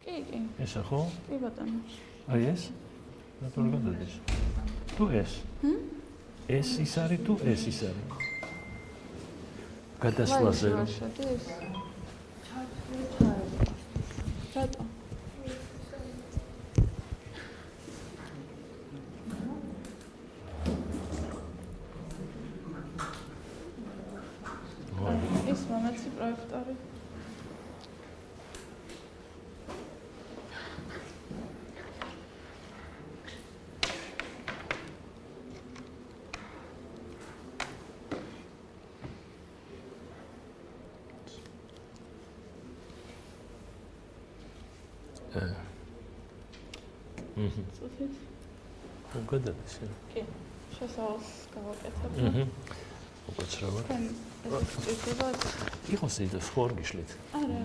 კი. ესა ხო? კი ბატონო. აი ეს? რატომ გადადის? თუ ეს? ეს ის არის თუ ეს ის არის? გადასვლაზე რომ შედის. რატო? ეს მომაცი პროექტორი. წუთით. გადადის. კი. შესავალს გავაკეთებ. უკაცრავად. ეს წუთებად. იყოს ის ხوار გიშლით. არა.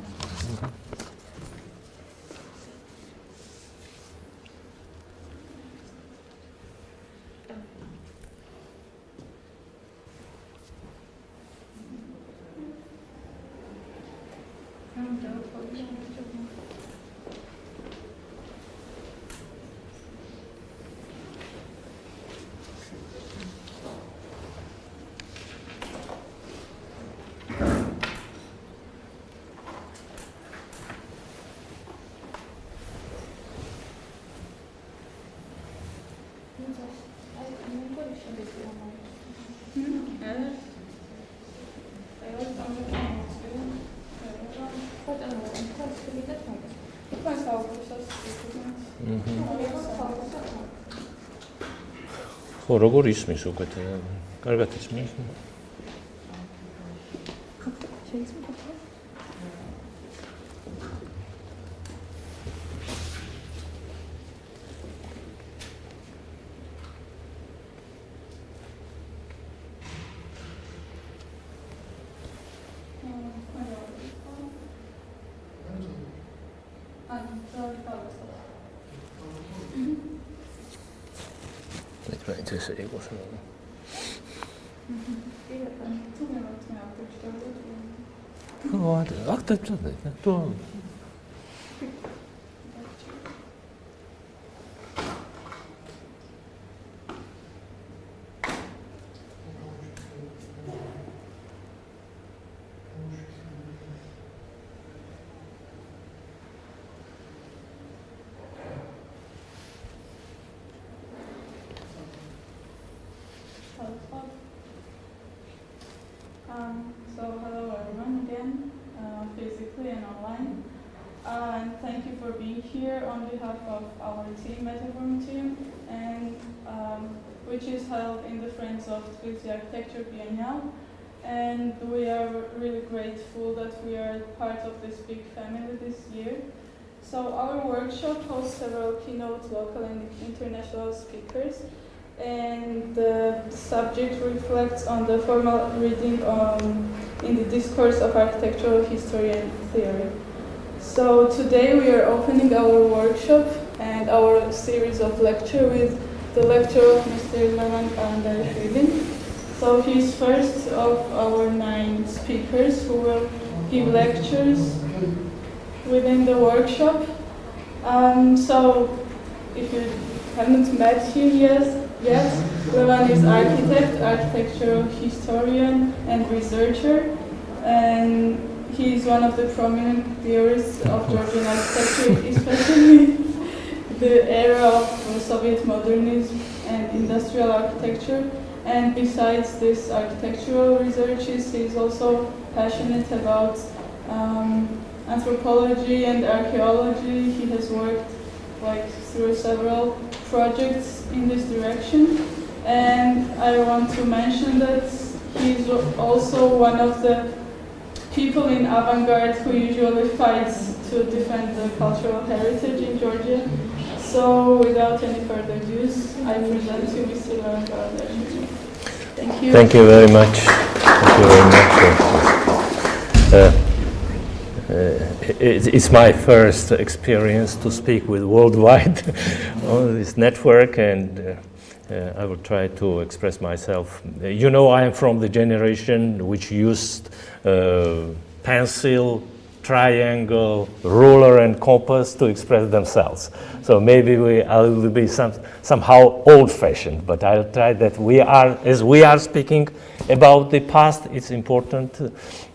ხო, როგორ ისმის უკეთ? კარგად ისმის? ეს იყოს რა. ხო, აქ დაჭრდა. თუ So hello everyone again, physically and online. And thank you for being here on behalf of our team, Metaform team, and which is held in the Friends of Tbilisi Architecture Biennial. And we are really grateful that we are part of this big family this year. So our workshop hosts several keynote local and international speakers. And the subject reflects on the formal reading in the discourse of architectural history and theory. So today we are opening our workshop and our series of lecture with the lecture of Mr. Levan Kalandarishvili. So he's first of our 9 speakers who will give lectures within the workshop. So if you haven't met him yet, Levan is architect, architectural historian, and researcher, and he is one of the prominent theorists of Georgian architecture, especially the era of Soviet modernism and industrial architecture. And besides this architectural researches, he is also passionate about anthropology and archaeology. He has worked through several projects in this direction, and I want to mention that he's also one of the people in avant-garde who usually fights to defend the cultural heritage in Georgia. So without any further ado, I present you Mr. Levan Kalandarishvili. Thank you. Thank you very much. Thank you very much. It's my first experience to speak with worldwide on this network, and I will try to express myself. I am from the generation which used pencil, triangle, ruler, and compass to express themselves. So maybe I will be somehow old-fashioned, but I'll try that as we are speaking about the past, it's important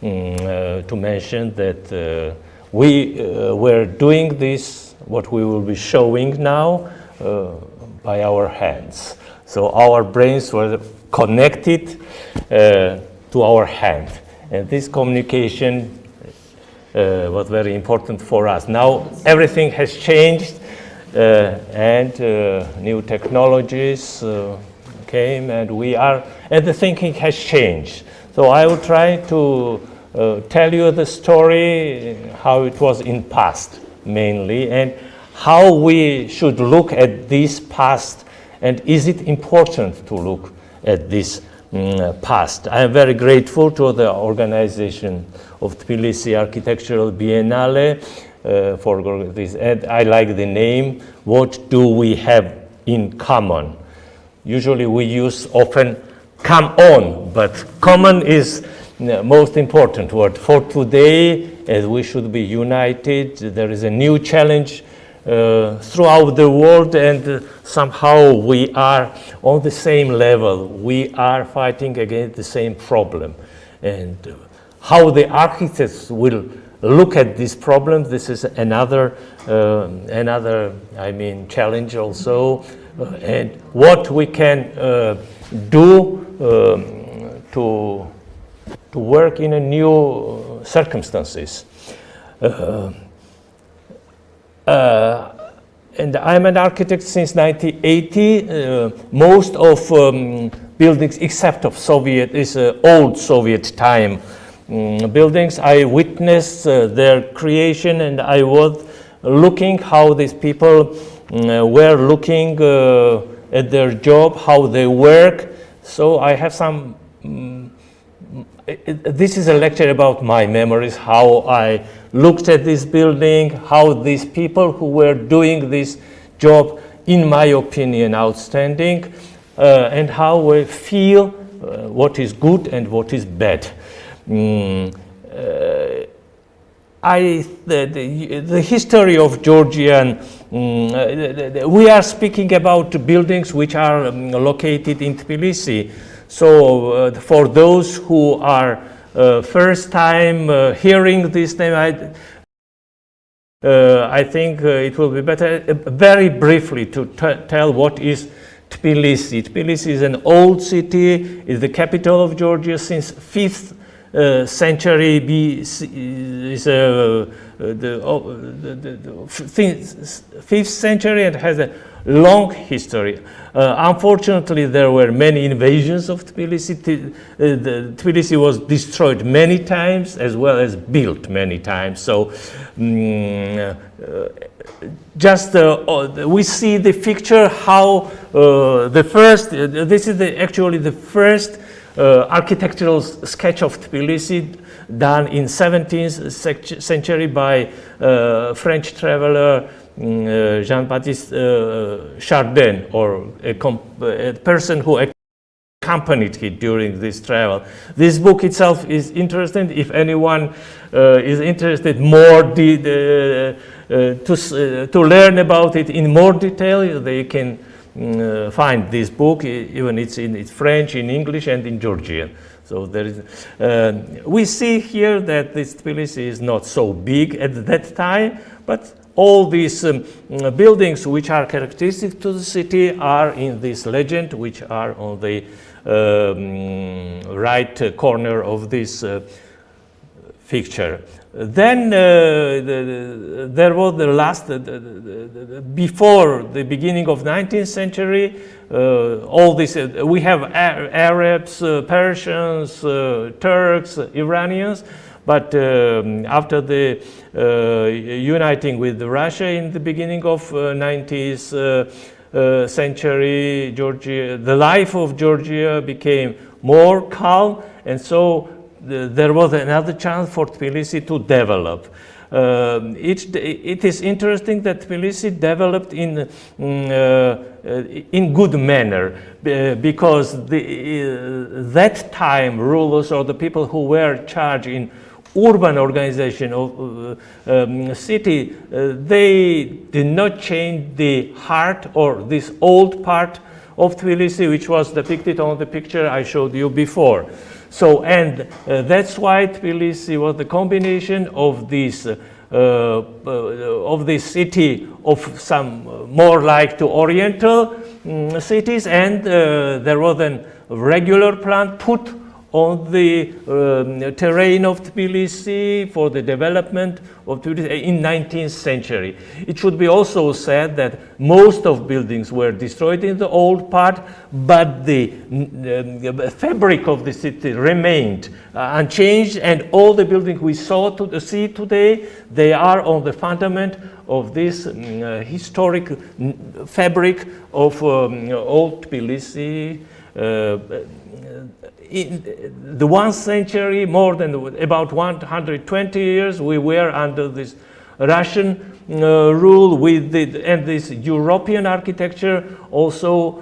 to mention that we were doing this, what we will be showing now, by our hands. So our brains were connected to our hand. And this communication was very important for us. Now everything has changed and new technologies came and the thinking has changed. So I will try to tell you the story, how it was in past mainly, and how we should look at this past, and is it important to look at this past. I am very grateful to the organization of Tbilisi Architectural Biennale for this, and I like the name, What Do We Have in Common? Usually we use often come on, but common is the most important word for today, as we should be united. There is a new challenge throughout the world, and somehow we are on the same level. We are fighting against the same problem. And how the architects will look at this problem, this is another challenge also. And what we can do to work in a new circumstances. And I'm an architect since 1980. Most of buildings, except of old Soviet time buildings, I witnessed their creation, and I was looking how these people were looking at their job, how they work. So I have some. This is a lecture about my memories, how I looked at this building, how these people who were doing this job, in my opinion, outstanding, and how we feel what is good and what is bad. The history of Georgia, we are speaking about buildings which are located in Tbilisi. So for those who are first time hearing this name, I think it will be better very briefly to tell what is Tbilisi. Tbilisi is an old city, is the capital of Georgia since 5th century BC, is the 5th century, and has a long history. Unfortunately, there were many invasions of Tbilisi. Tbilisi was destroyed many times as well as built many times. So we see the picture how this is actually the first architectural sketch of Tbilisi done in 17th century by French traveler Jean-Baptiste Chardin, or a person who accompanied him during this travel. This book itself is interesting. If anyone is interested more to learn about it in more detail, they can find this book. Even it's French, in English, and in Georgian. So there is. We see here that this Tbilisi is not so big at that time, but all these buildings which are characteristic to the city are in this legend, which are on the right corner of this picture. Then there was the last, before the beginning of 19th century, all this, we have Arabs, Persians, Turks, Iranians, but after the uniting with Russia in the beginning of 19th century, Georgia, the life of Georgia became more calm, and so there was another chance for Tbilisi to develop. It is interesting that Tbilisi developed in good manner, because that time rulers or the people who were charged in urban organization of city, they did not change the heart or this old part of Tbilisi, which was depicted on the picture I showed you before. So, and that's why Tbilisi was the combination of this city of some more like to Oriental cities, and there was a regular plan put on the terrain of Tbilisi for the development of Tbilisi in 19th century. It should be also said that most of buildings were destroyed in the old part, but the fabric of the city remained unchanged, and all the buildings we see today, they are on the fundament of this historic fabric of old Tbilisi. In the 1st century, more than about 120 years, we were under this Russian rule with and this European architecture also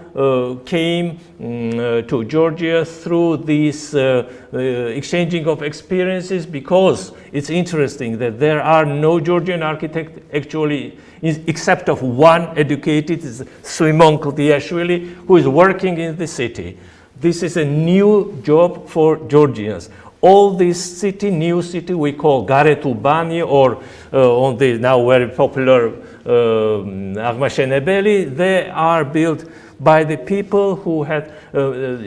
came to Georgia through this exchanging of experiences, because it's interesting that there are no Georgian architects actually except of one educated, Suimon Kldiashvili, who is working in the city. This is a new job for Georgians. All this city, new city, we call Garetubani, or on the now very popular Agmashenebeli, they are built by the people who had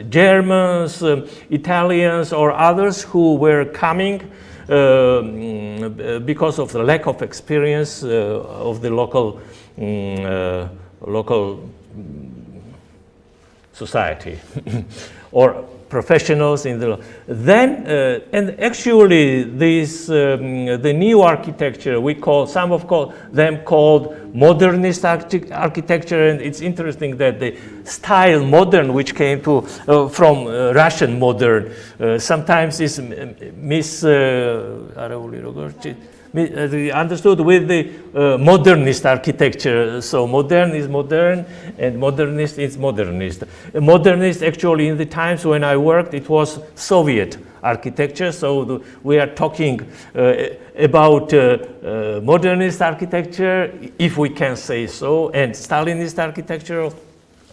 Germans, Italians, or others who were coming because of the lack of experience of the local society or professionals in the and actually this the new architecture we call them called modernist architecture, and it's interesting that the style modern, which came to from Russian modern, sometimes is understood with the modernist architecture. So modern is modern and modernist is modernist. Modernist actually in the times when I worked, it was Soviet architecture. So we are talking about modernist architecture, if we can say so, and Stalinist architecture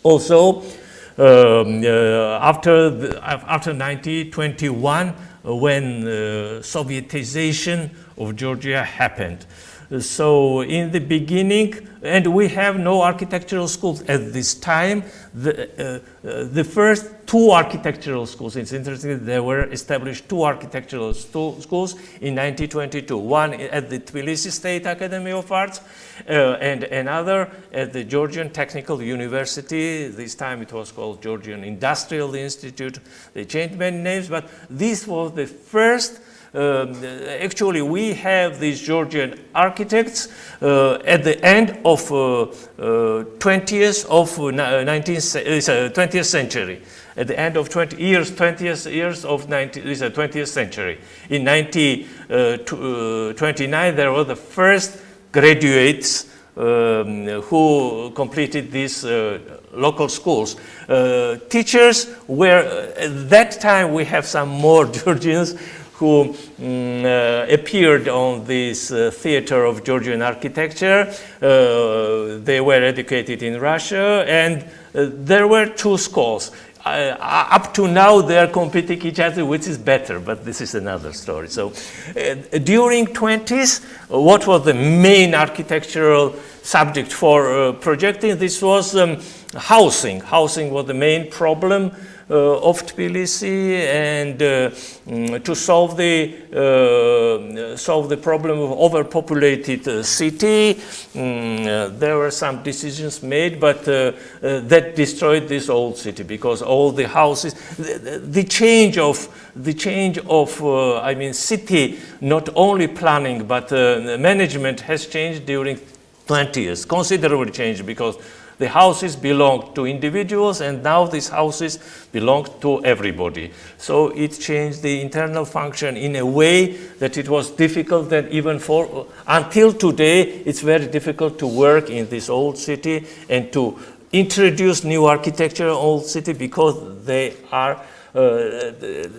also. After 1921, when Sovietization of Georgia happened. So in the beginning, and we have no architectural schools at this time, the first two architectural schools, it's interesting, there were established two architectural schools in 1922, one at the Tbilisi State Academy of Arts and another at the Georgian Technical University. This time it was called Georgian Industrial Institute. They changed many names, but this was the first. Actually, we have these Georgian architects at the end of 20th century. At the end of 20th years of 20th century. In 1929, there were the first graduates who completed these local schools. Teachers were, at that time, we have some more Georgians who appeared on this theater of Georgian architecture. They were educated in Russia, and there were two schools. Up to now, they are competing each other, which is better, but this is another story. So during 20s, what was the main architectural subject for projecting? This was housing. Housing was the main problem of Tbilisi, and to solve the problem of overpopulated city, there were some decisions made, but that destroyed this old city, because all the houses, the change of city, not only planning but management has changed during 20 years, considerable change, because the houses belonged to individuals, and now these houses belong to everybody. So it changed the internal function in a way that it was difficult that even until today, it's very difficult to work in this old city and to introduce new architecture in old city, because they are there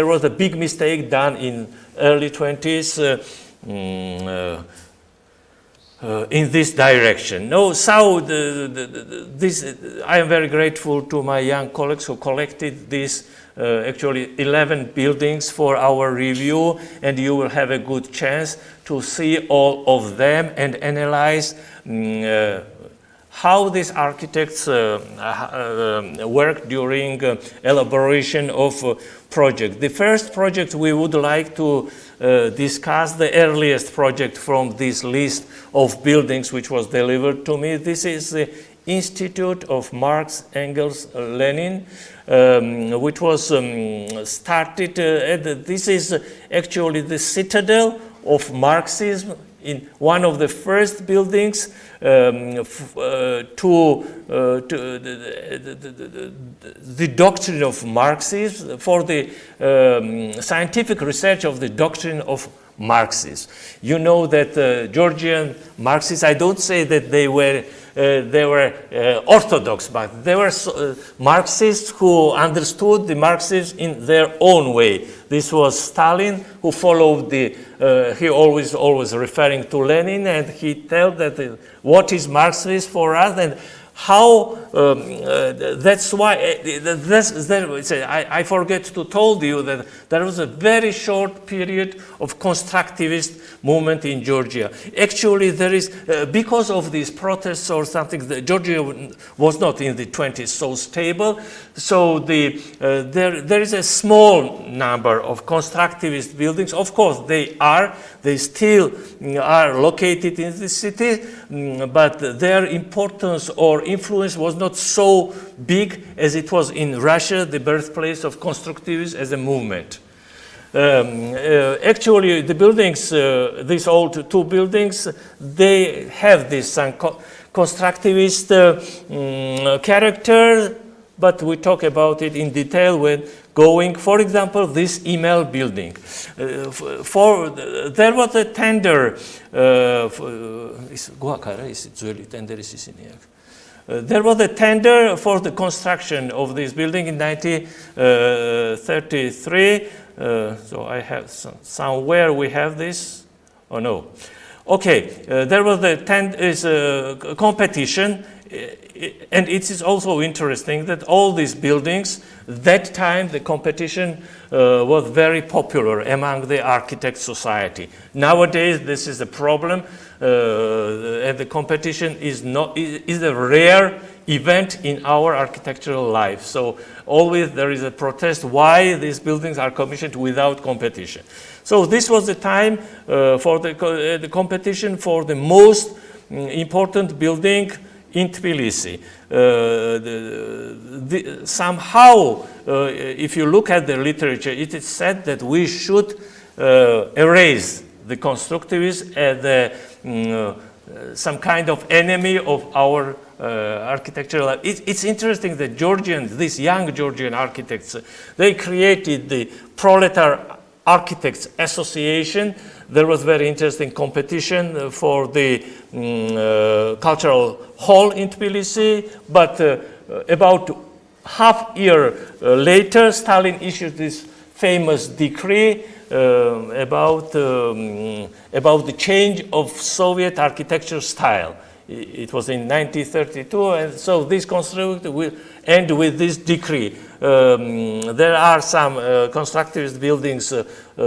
was a big mistake done in early 20s in this direction. No, so I am very grateful to my young colleagues who collected these actually 11 buildings for our review, and you will have a good chance to see all of them and analyze how these architects work during elaboration of project. The first project we would like to discuss, the earliest project from this list of buildings which was delivered to me. This is the Institute of Marx, Engels, Lenin, which was started, this is actually the Citadel of Marxism, in one of the first buildings the doctrine of Marxism, for the scientific research of the doctrine of Marxism. You know that Georgian Marxists, I don't say that they were orthodox, but they were Marxists who understood the Marxism in their own way. This was Stalin who followed he always referring to Lenin, and he told that what is Marxism for us, and how that's why I forget to told you that there was a very short period of constructivist movement in Georgia. Actually, there is because of these protests or something, Georgia was not in the 20s so stable. So there is a small number of constructivist buildings. Of course, they still are located in the city, but their importance or influence was not so big as it was in Russia, the birthplace of constructivism as a movement. Actually, the buildings, these old two buildings, they have this constructivist character, but we talk about it in detail when going. For example, this email building. There was a tender. There was a tender for the construction of this building in 1933. So I have somewhere we have this. Oh no. Okay, there was a competition, and it is also interesting that all these buildings, that time the competition was very popular among the architect society. Nowadays this is a problem, and the competition is a rare event in our architectural life. So always there is a protest why these buildings are commissioned without competition. So this was the time for the competition for the most important building in Tbilisi. Somehow, if you look at the literature, it is said that we should erase the constructivists as some kind of enemy of our architectural life. It's interesting that these young Georgian architects, they created the Proletariat Architects Association. There was very interesting competition for the cultural hall in Tbilisi, but about half year later, Stalin issued this famous decree about the change of Soviet architecture style. It was in 1932, and so this construction will end with this decree. There are some constructivist buildings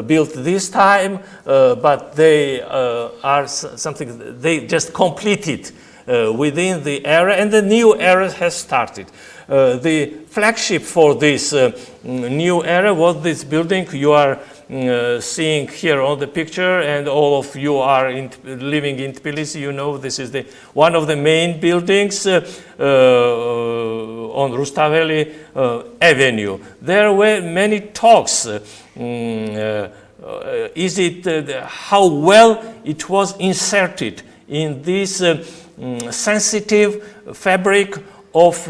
built this time, but they are something they just completed within the era, and the new era has started. The flagship for this new era was this building you are seeing here on the picture, and all of you are living in Tbilisi, you know this is one of the main buildings on Rustaveli Avenue. There were many talks. How well it was inserted in this sensitive fabric of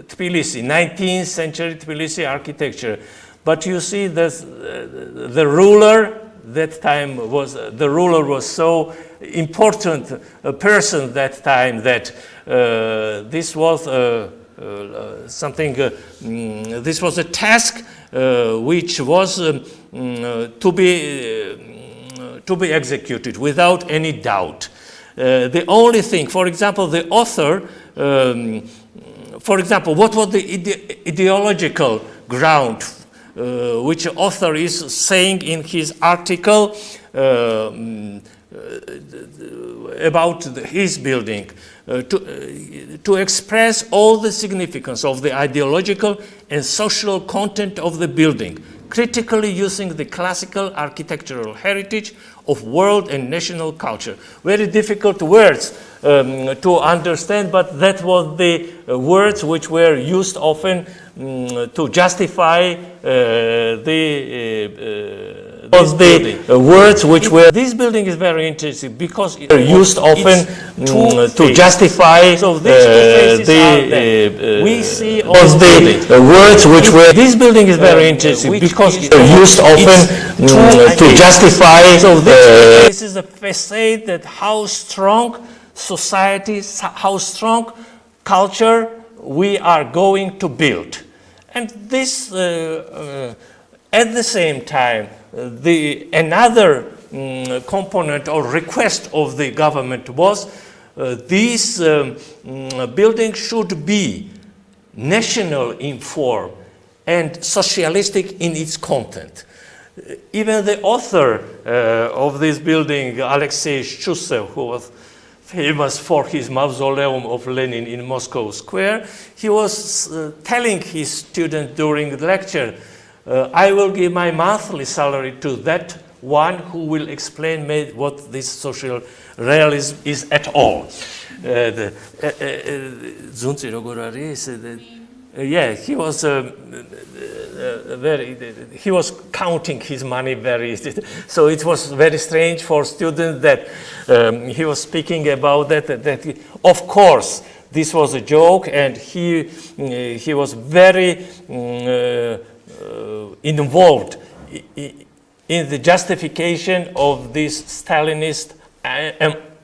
Tbilisi, 19th century Tbilisi architecture. But you see the ruler, that time the ruler was so important a person that time that this was this was a task which was to be executed without any doubt. The only thing, for example, the author, for example, what was the ideological ground which the author is saying in his article about his building, to express all the significance of the ideological and social content of the building, critically using the classical architectural heritage of world and national culture. Very difficult words to understand, but that was the words which were used often to justify this building is very interesting because it used often to justify we see all the words which were this building is very interesting because it used often to justify this is a facade that how strong society, how strong culture we are going to build. And this at the same time, another component or request of the government was this building should be national in form and socialistic in its content. Even the author of this building, Alexei Shchusev, who was famous for his mausoleum of Lenin in Moscow Square, he was telling his student during the lecture, I will give my monthly salary to that one who will explain me what this social realism is at all. Yeah, he was he was counting his money very, so it was very strange for students that he was speaking about that of course this was a joke, and he was very involved in the justification of this Stalinist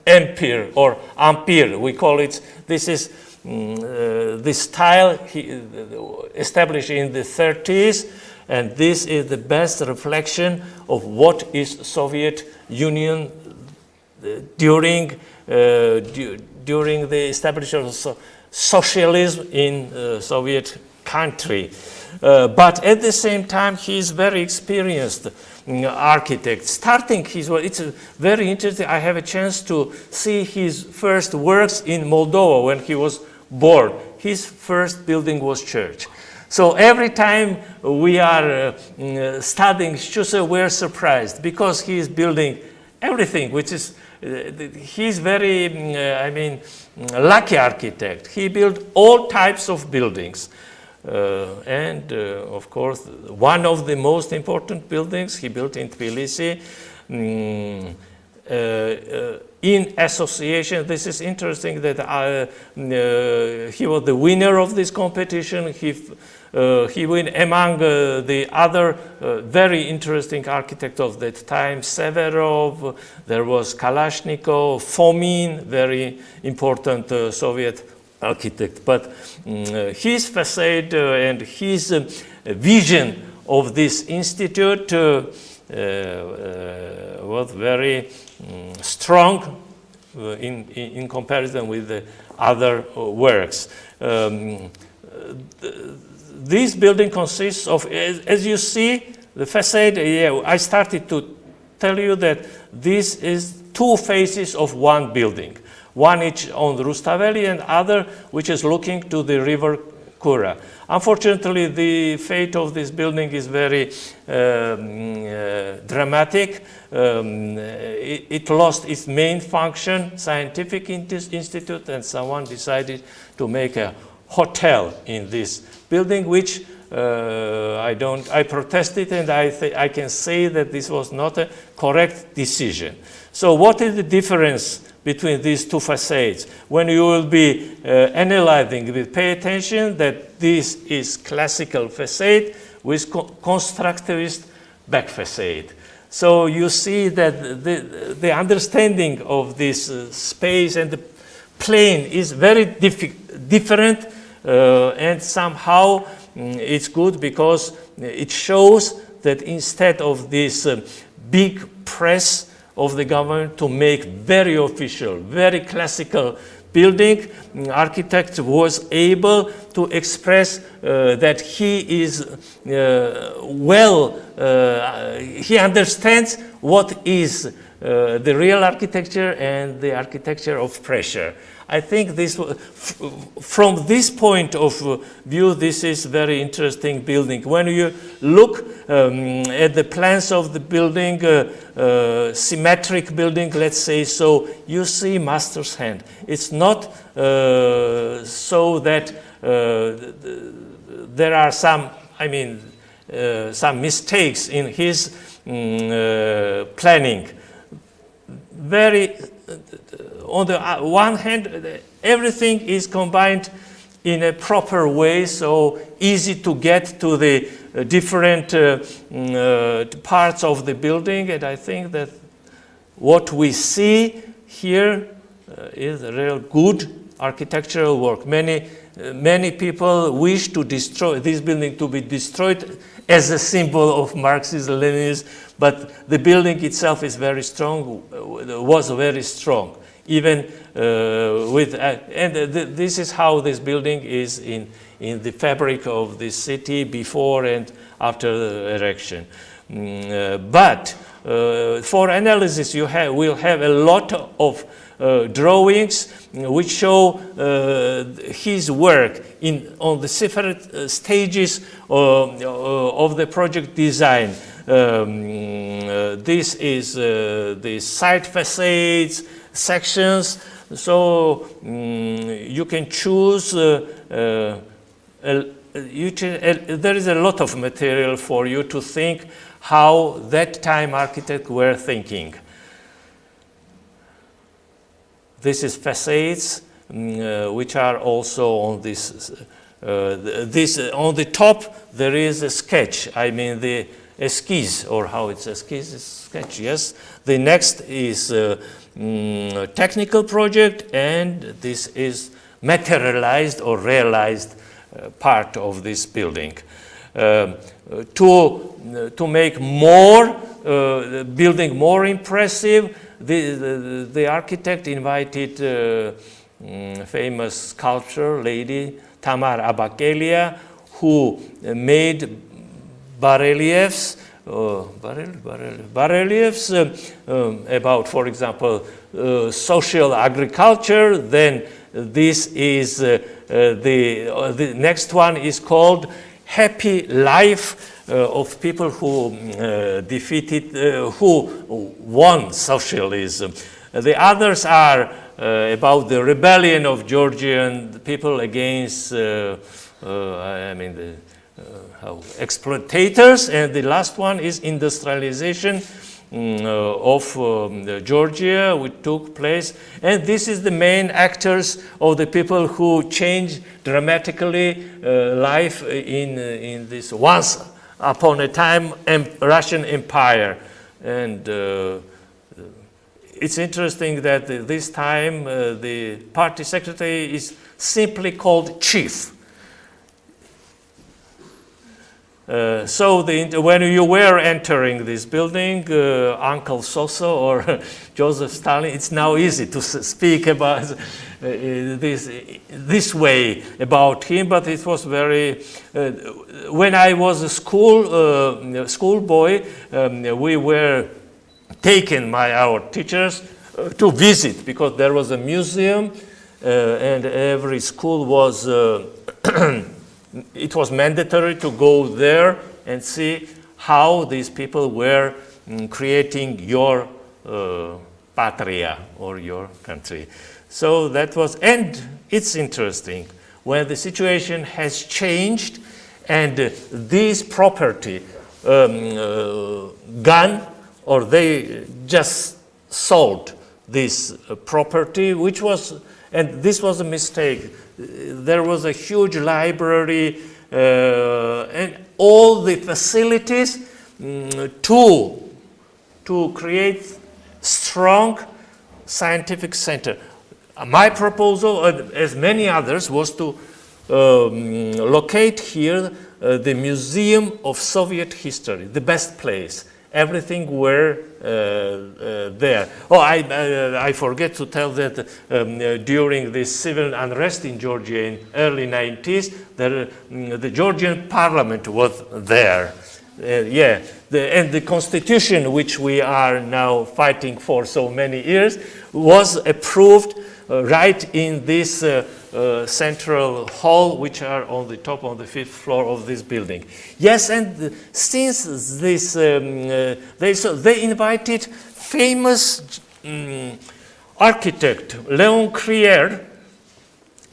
empire or empire, we call it. This is the style established in the 30s, and this is the best reflection of what is Soviet Union during the establishment of socialism in Soviet country. But at the same time, he is very experienced architect. Starting his work, it's very interesting. I have a chance to see his first works in Moldova when he was born. His first building was church. So every time we are studying Shchusev, we're surprised because he is building everything, which is, he's very, lucky architect. He built all types of buildings. Of course, one of the most important buildings he built in Tbilisi, in association. This is interesting that he was the winner of this competition. He won among the other very interesting architects of that time, Severov, there was Kalashnikov, Fomin, very important Soviet architect. But his facade and his vision of this institute was very strong in comparison with the other works. This building consists of, as you see, the facade. I started to tell you that this is two faces of one building. One is on the Rustaveli and other which is looking to the river Kura. Unfortunately, the fate of this building is very dramatic. It lost its main function, scientific institute, and someone decided to make a hotel in this building, which I protested, and I can say that this was not a correct decision. So what is the difference between these two facades? When you will be analyzing it, pay attention that this is classical facade with constructivist back facade. So you see that the understanding of this space and the plane is very different and somehow it's good because it shows that instead of this big press of the government to make very official, very classical building, architect was able to express that he is he understands what is the real architecture and the architecture of pressure. I think this, from this point of view, this is very interesting building. When you look at the plans of the building, symmetric building, let's say so, you see master's hand. It's not so that there are some, some mistakes in his planning. On the one hand, everything is combined in a proper way, so easy to get to the different parts of the building. And I think that what we see here is a real good architectural work. Many people wish to destroy this building, to be destroyed as a symbol of Marxism, Leninism, but the building itself is very strong, was very strong. Even this is how this building is in the fabric of the city before and after the erection. But for analysis, we'll have a lot of drawings which show his work on the separate stages of the project design. This is the side facades, sections, so you can choose. There is a lot of material for you to think how that time architects were thinking. This is facades, which are also on this. On the top there is a sketch. The esquisse, or how it's esquisse, is sketch. Yes. The next is technical project, and this is materialized or realized part of this building. To make building more impressive, the architect invited famous sculptor lady Tamar Abakelia, who made bas-reliefs about, for example, social agriculture. Then this is the next one is called Happy Life of people who who won socialism. The others are about the rebellion of Georgian people against exploitators, and the last one is industrialization of Georgia, which took place. And this is the main actors of the people who changed dramatically life in this once upon a time Russian Empire. And it's interesting that this time the party secretary is simply called chief. So when you were entering this building, Uncle Soso or Joseph Stalin, it's now easy to speak about this way about him, but it was very... when I was a schoolboy, we were taken by our teachers to visit, because there was a museum, and every school was... it was mandatory to go there and see how these people were creating your patria, or your country. So that was, and it's interesting, when the situation has changed and this property gone, or they just sold this property, which was, and this was a mistake. There was a huge library and all the facilities to create strong scientific center. My proposal, as many others, was to locate here the Museum of Soviet History, the best place. Everything were there. Oh, I forget to tell that during the civil unrest in Georgia in early 90s, the Georgian parliament was there. And the constitution, which we are now fighting for so many years, was approved right in this central hall, which are on the top, on the 5th floor of this building. Yes, and since this, they invited famous architect Leon Krier.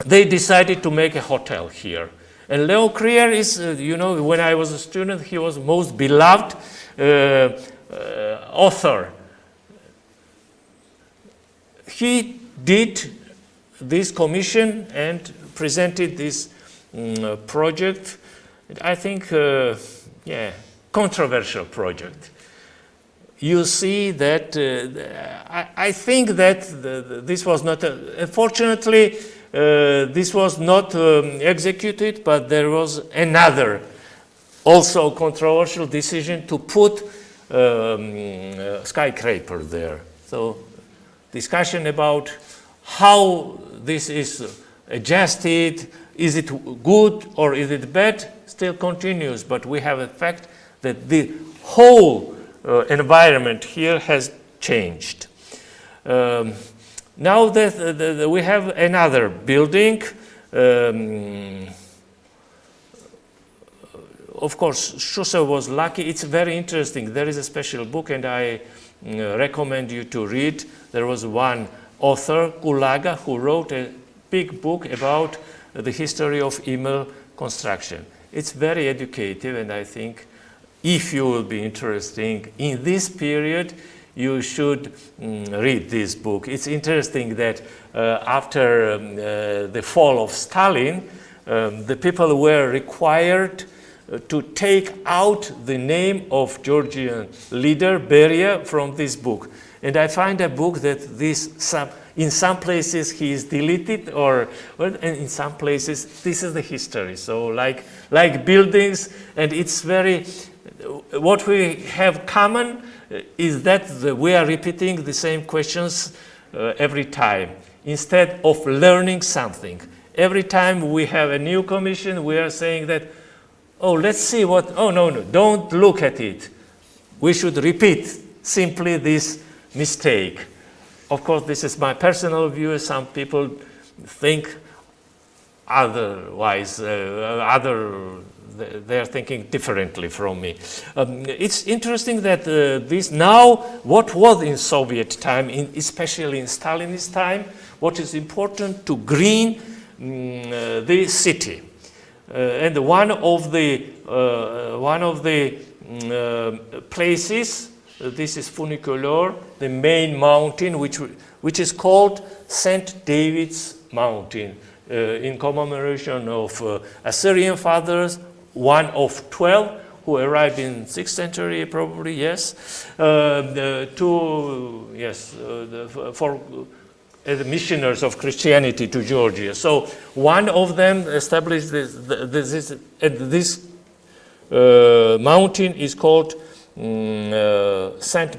They decided to make a hotel here. And Leon Krier is, when I was a student, he was most beloved author. He did this commission and presented this project. I think, controversial project. You see that I think that this was not, unfortunately, this was not executed, but there was another also controversial decision to put skyscraper there. So discussion about how this is adjusted, is it good or is it bad, still continues, but we have a fact that the whole environment here has changed. Now that we have another building, of course, Schuster was lucky. It's very interesting. There is a special book, and I recommend you to read. There was one author, Kulaga, who wrote a big book about the history of email construction. It's very educative, and I think if you will be interested in this period, you should read this book. It's interesting that after the fall of Stalin, the people were required to take out the name of Georgian leader Beria from this book. And I find a book that in some places he is deleted, and in some places this is the history. So like buildings, and it's very, what we have common is that we are repeating the same questions every time, instead of learning something. Every time we have a new commission, we are saying that, oh, let's see what, oh, no, don't look at it. We should repeat simply this mistake. Of course, this is my personal view. Some people think otherwise, they're thinking differently from me. It's interesting that this now, what was in Soviet time, especially in Stalinist time, what is important to green the city. And one of the places, this is funicular, the main mountain, which is called St. David's Mountain, in commemoration of Assyrian fathers, one of 12 who arrived in 6th century, probably, yes, for the missionaries of Christianity to Georgia. So one of them established this mountain is called St.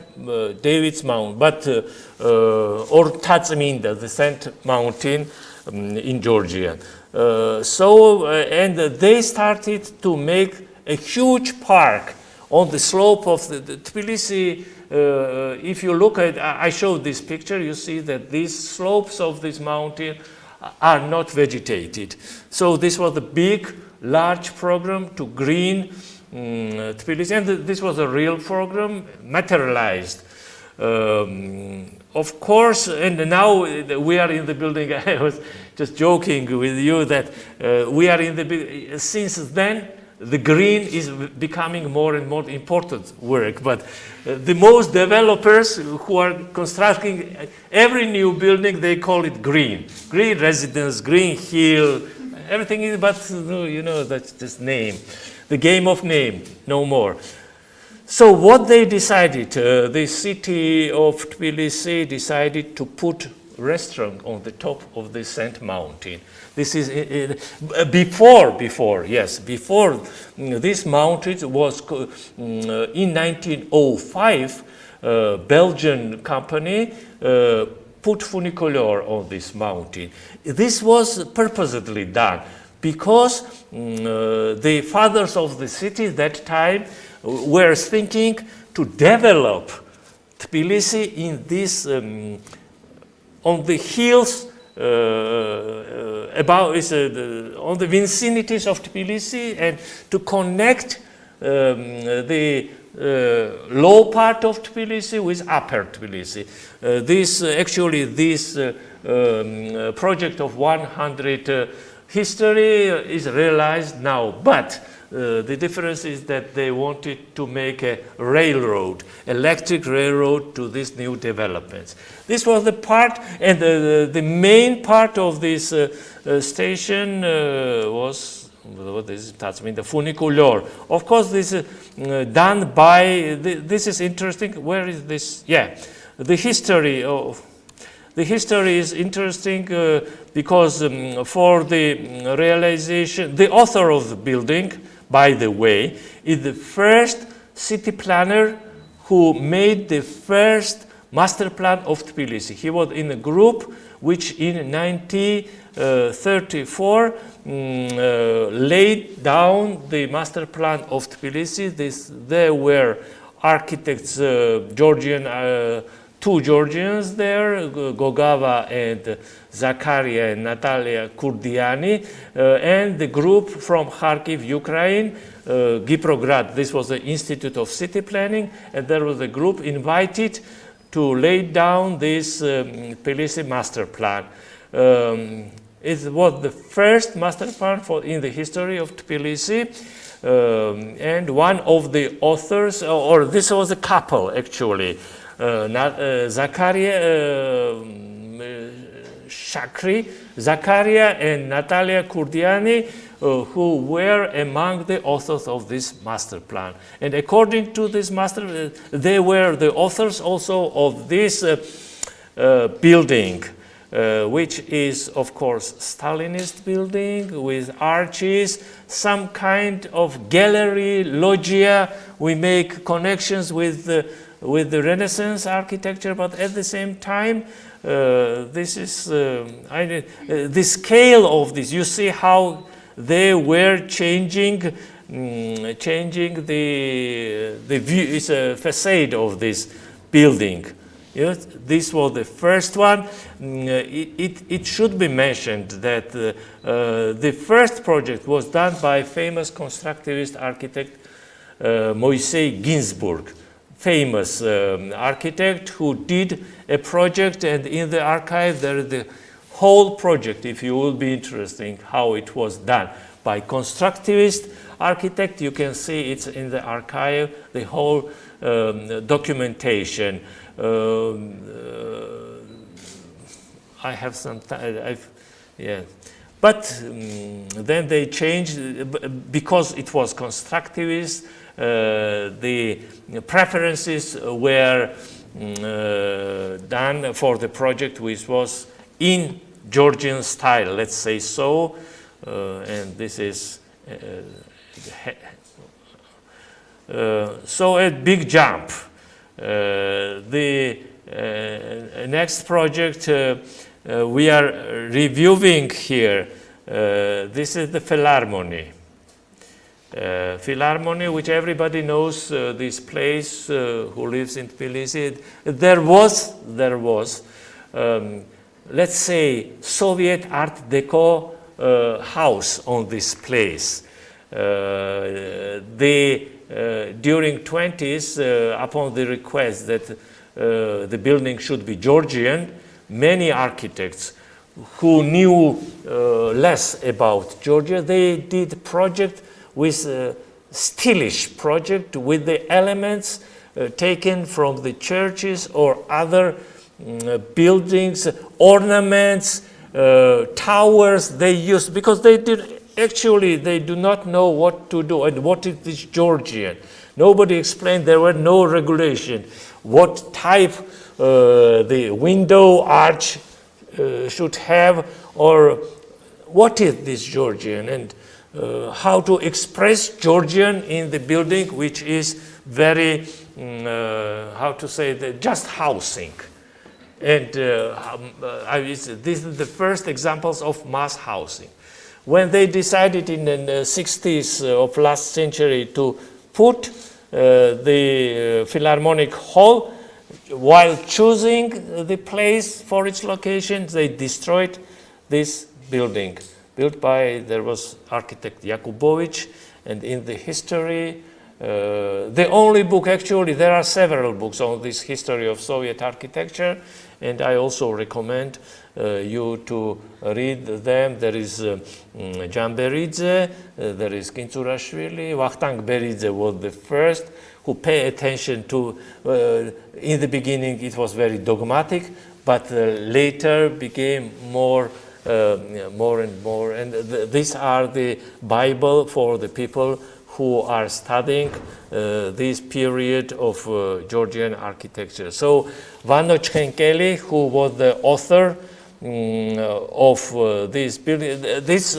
David's Mount, but or Tatsminda, the St. Mountain in Georgia. And they started to make a huge park on the slope of the Tbilisi. If you look at, I showed this picture, you see that these slopes of this mountain are not vegetated. So this was a big, large program to green Tbilisi, and this was a real program, materialized. Of course, and now we are in the building. I was just joking with you that we are in the, since then, the green is becoming more and more important work, but the most developers who are constructing every new building, they call it green. Green residence, green hill, everything is, but that's just name. The game of name, no more. So what they decided, the city of Tbilisi decided to put restaurant on the top of the Saint Mountain. This is before this mountain was in 1905. Belgian company put funicular on this mountain. This was purposely done because the fathers of the city that time were thinking to develop Tbilisi in this on the hills on the vicinities of Tbilisi, and to connect the low part of Tbilisi with upper Tbilisi. This project of 100 history is realized now, but the difference is that they wanted to make a railroad, electric railroad to these new developments. This was the part, and the main part of this station was the funicular. Of course, this is done by, this is interesting. Where is this? Yeah, the history is interesting because for the realization, the author of the building, by the way, is the first city planner who made the first master plan of Tbilisi. He was in a group which in 1934 laid down the master plan of Tbilisi. There were architects, two Georgians there, Gogava and Zakaria and Natalia Kurdiani, and the group from Kharkiv, Ukraine, Giprograd. This was the Institute of City Planning, and there was a group invited to lay down this Tbilisi master plan. It was the first master plan in the history of Tbilisi, and one of the authors, or this was a couple actually, Zakaria and Natalia Kurdiani, who were among the authors of this master plan. And according to this master, they were the authors also of this building, which is, of course, Stalinist building with arches, some kind of gallery, loggia. We make connections with the Renaissance architecture, but at the same time, this is the scale of this. You see how they were changing the view. It's a facade of this building. Yes, this was the first one. It should be mentioned that the first project was done by famous constructivist architect Moisei Ginsburg, famous architect who did a project, and in the archive there is the whole project, if you will be interested how it was done by constructivist architect. You can see it's in the archive, the whole documentation. I have some time, yeah. But then they changed because it was constructivist. The preferences were done for the project, which was in Georgian style, let's say so. And this is so a big jump. The next project we are reviewing here. This is the Philharmony. Philharmony, which everybody knows, this place who lives in Tbilisi. There was let's say, Soviet Art Deco house on this place. During 20s, upon the request that the building should be Georgian, many architects who knew less about Georgia, they did project with a stylish project with the elements taken from the churches or other buildings, ornaments, towers they used, because they do not know what to do and what is this Georgian. Nobody explained, there were no regulation. What type, the window arch should have, or what is this Georgian, and how to express Georgian in the building, which is very, how to say, just housing. And these are the first examples of mass housing. When they decided in the 60s of last century to put the Philharmonic Hall, while choosing the place for its location, they destroyed this building. Built by, there was architect Yakubovich, and in the history, the only book, actually, there are several books on this history of Soviet architecture, and I also recommend you to read them. There is Jan Beridze, there is Kinturashvili. Vakhtang Beridze was the first who paid attention to, in the beginning it was very dogmatic, but later became more and more. And these are the Bible for the people who are studying this period of Georgian architecture. So Vano Chkenkeli, who was the author of this building, this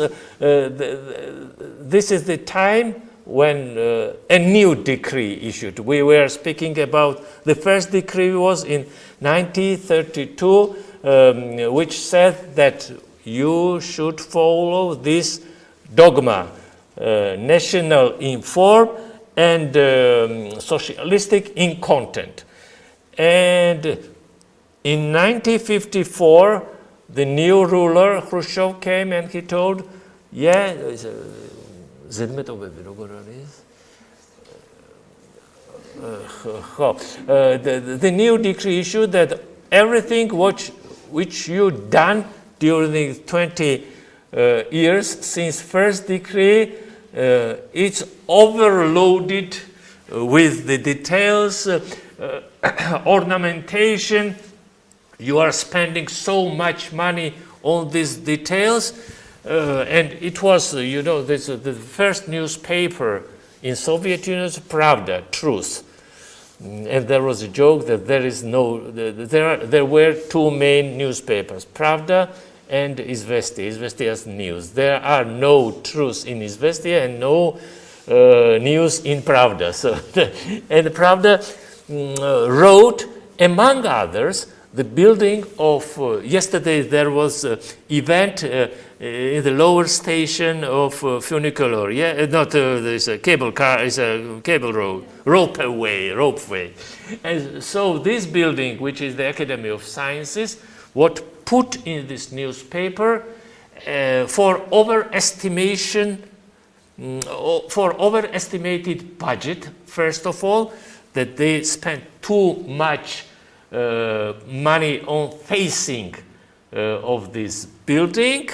is the time when a new decree issued. We were speaking about, the first decree was in 1932, which said that you should follow this dogma, national in form and socialistic in content. And in 1954, the new ruler, Khrushchev, came and he told, yeah, the new decree issued that everything which you done during the 20 years since first decree, it's overloaded with the details, ornamentation. You are spending so much money on these details. And it was, the first newspaper in Soviet Union was Pravda, Truth. And there was a joke that there were two main newspapers, Pravda and Izvestia. Izvestia's news. There are no truths in Izvestia and no news in Pravda. So, and Pravda wrote, among others, the building of, yesterday there was an event in the lower station of funicular, there's a cable car, it's a cable road, ropeway. And so this building, which is the Academy of Sciences, was put in this newspaper for overestimated budget, first of all, that they spent too much money on facing of this building.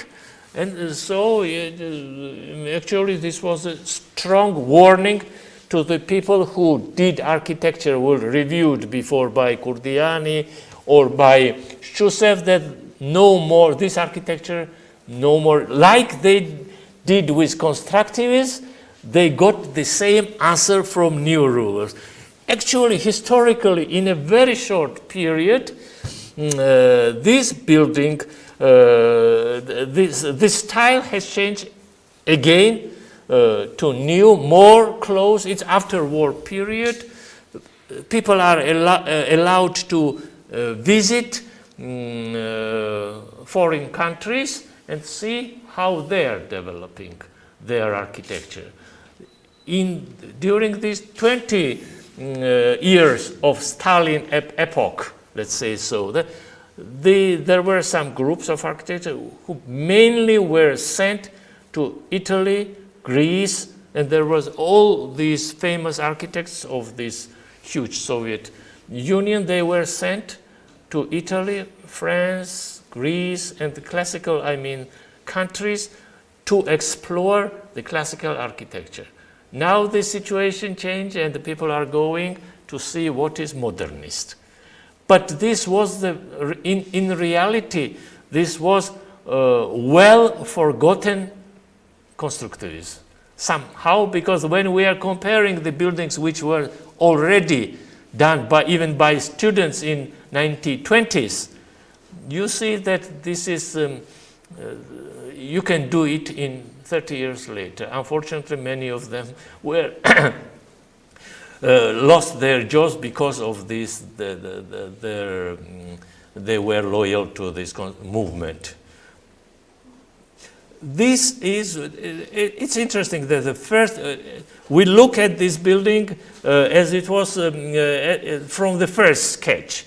And so actually this was a strong warning to the people who did architecture, were reviewed before by Kurdiani or by Shusev, that no more, this architecture, no more, like they did with constructivists, they got the same answer from new rulers. Actually, historically, in a very short period, this building, this style has changed again to new, more close. It's after war period. People are allowed to visit foreign countries and see how they're developing their architecture. During these 20 years of Stalin epoch, let's say so, there were some groups of architects who mainly were sent to Italy, Greece, and there was all these famous architects of this huge Soviet Union. They were sent to Italy, France, Greece, and the classical, countries to explore the classical architecture. Now the situation changed and the people are going to see what is modernist. But this was in reality, this was well forgotten constructivism. Somehow, because when we are comparing the buildings which were already done even by students in 1920s, you see that this is, you can do it in 30 years later. Unfortunately, many of them were lost their jobs because of this. They were loyal to this movement. This is, it's interesting that the first, we look at this building as it was from the first sketch.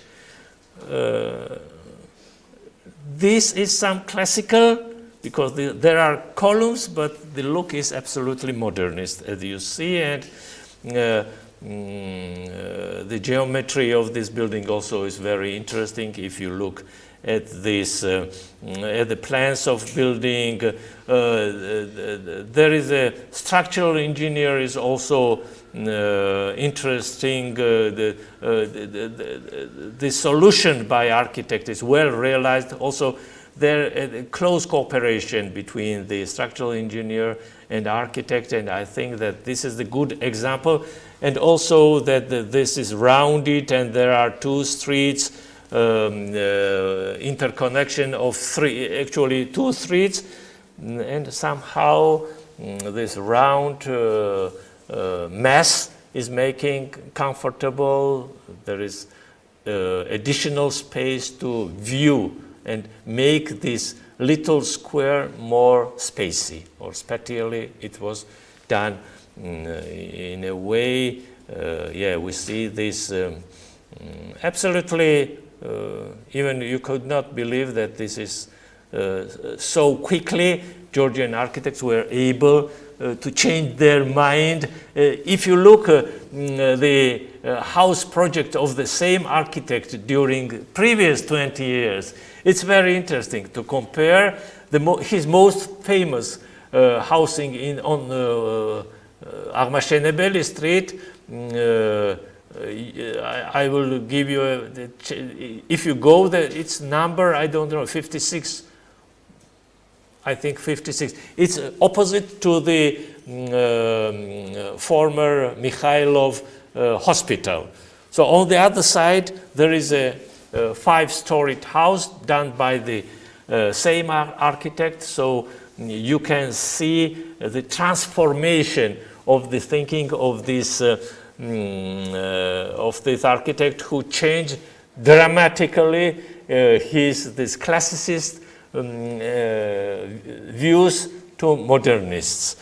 This is some classical, because there are columns, but the look is absolutely modernist, as you see, and the geometry of this building also is very interesting. If you look at this, at the plans of building, there is a structural engineer is also interesting. The solution by architect is well realized. Also, there close cooperation between the structural engineer and architect, and I think that this is the good example. And also that this is rounded, and there are two streets, interconnection of two streets, and somehow this round mass is making comfortable. There is additional space to view and make this little square more spacey, or spatially it was done in a way. We see this absolutely, even you could not believe that this is so quickly Georgian architects were able to change their mind. If you look the house project of the same architect during previous 20 years, it's very interesting to compare his most famous housing on Armashenebeli Street. I will give you if you go there, its number, I don't know, 56. I think 56. It's opposite to the former Mikhailov hospital. So on the other side, there is a 5-storied house done by the same architect. So you can see the transformation of the thinking of this architect, who changed dramatically this classicist views to modernists.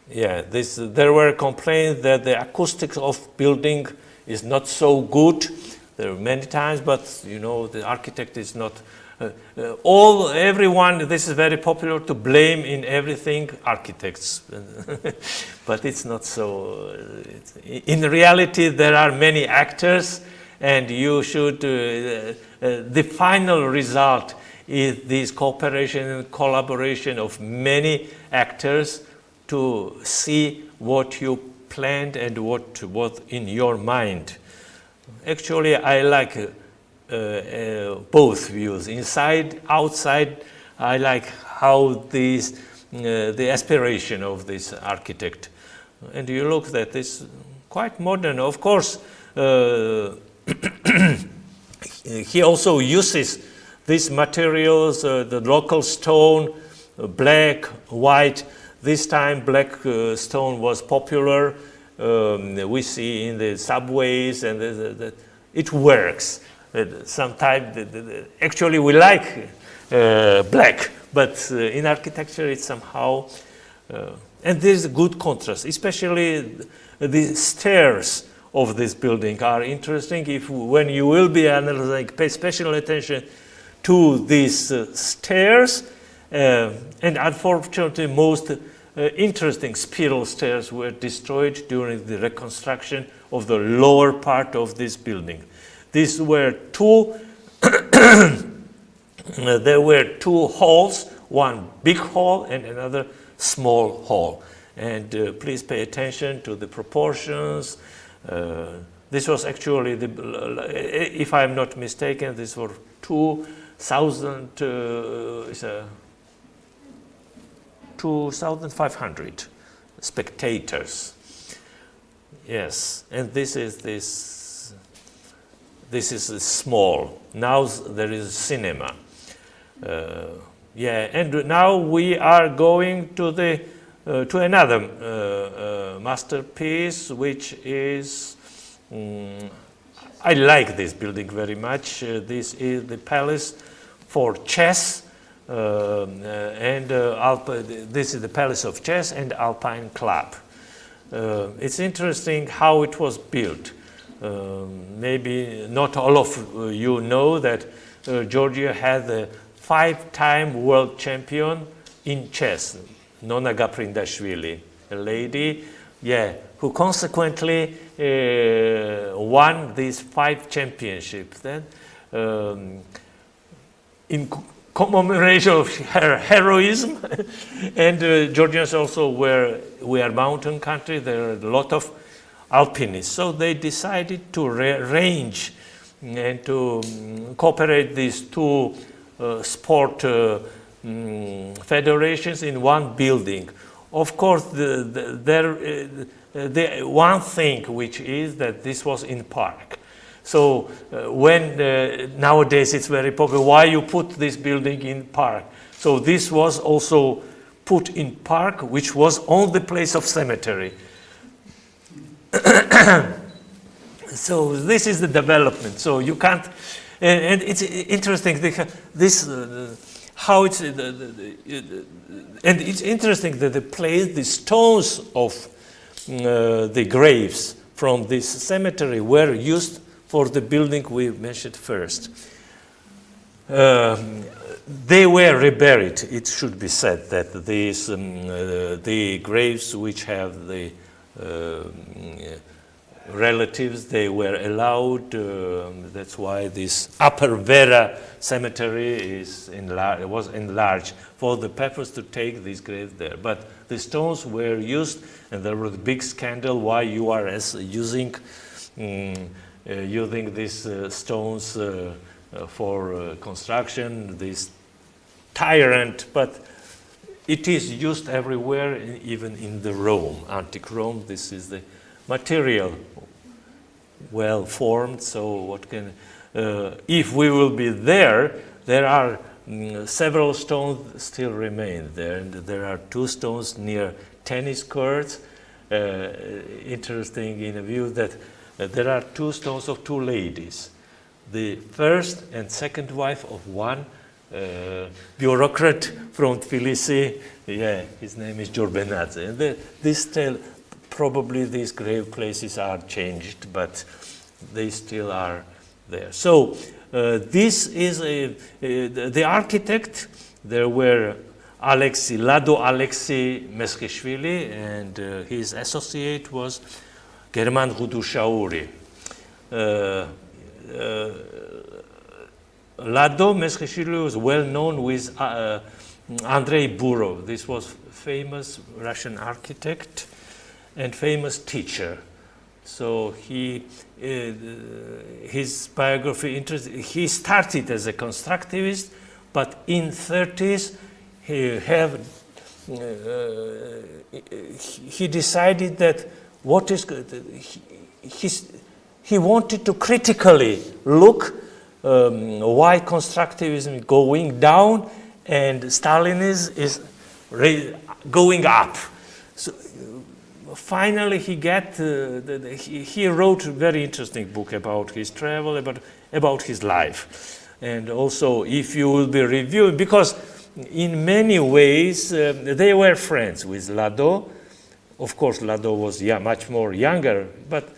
There were complaints that the acoustics of building is not so good. There were many times, but the architect is not everyone. This is very popular to blame in everything architects, but it's not so. In reality, there are many actors, and you should. The final result is this cooperation and collaboration of many actors to see what you planned and what in your mind. Actually, I like both views, inside, outside. I like how the aspiration of this architect. And you look at this quite modern. Of course, he also uses these materials, the local stone, black, white. This time black stone was popular. We see in the subways, and it works. Sometimes, actually, we like black, but in architecture it's somehow, and there's a good contrast, especially the stairs of this building are interesting. When you will be analyzing, pay special attention to these stairs, and unfortunately most interesting spiral stairs were destroyed during the reconstruction of the lower part of this building. These were there were two halls, one big hall and another small hall. And please pay attention to the proportions. This was actually, if I'm not mistaken, these were 2,500 spectators. Yes, and this is this this is small. Now there is cinema. And now we are going to another masterpiece, which is. I like this building very much. This is the Palace for Chess, this is the Palace of Chess and Alpine Club. It's interesting how it was built. Maybe not all of you know that Georgia had a 5-time world champion in chess, Nona Gaprindashvili, a lady, who consequently won these 5 championships. Then, in commemoration of her heroism, and Georgians also we are mountain country. There are a lot of alpinists, so they decided to arrange and to cooperate these two sport federations in one building. Of course, the one thing which is that this was in park. So when nowadays it's very popular, why you put this building in park? So this was also put in park, which was on the place of cemetery. So this is the development. So you can't, and it's interesting. How it's and it's interesting that they placed the stones of the graves from this cemetery were used for the building we mentioned first. They were reburied. It should be said that these the graves which have the relatives, they were allowed. That's why this Upper Vera cemetery was enlarged for the purpose to take these graves there. But the stones were used, and there was a big scandal why URS using these stones for construction. This tyrant, but it is used everywhere, even in the Rome, antique Rome. This is the material well formed. So what can if we will be there are several stones still remain there, and there are 2 stones near tennis courts. Interesting in a view that there are 2 stones of 2 ladies, the first and second wife of one bureaucrat from Tbilisi. His name is Jorbenadze. And probably these grave places are changed, but they still are there. So this is the architect. There were Lado Alexei Meskishvili, and his associate was German Gudushauri. Lado Meskishvili was well known with Andrei Burov. This was famous Russian architect and famous teacher. So his biography he started as a constructivist, but in 30s he decided that he wanted to critically look why constructivism is going down and Stalinism is going up. So finally he wrote a very interesting book about his travel, about his life. And also, if you will be reviewing, because in many ways they were friends with Lado. Of course, Lado was much more younger, but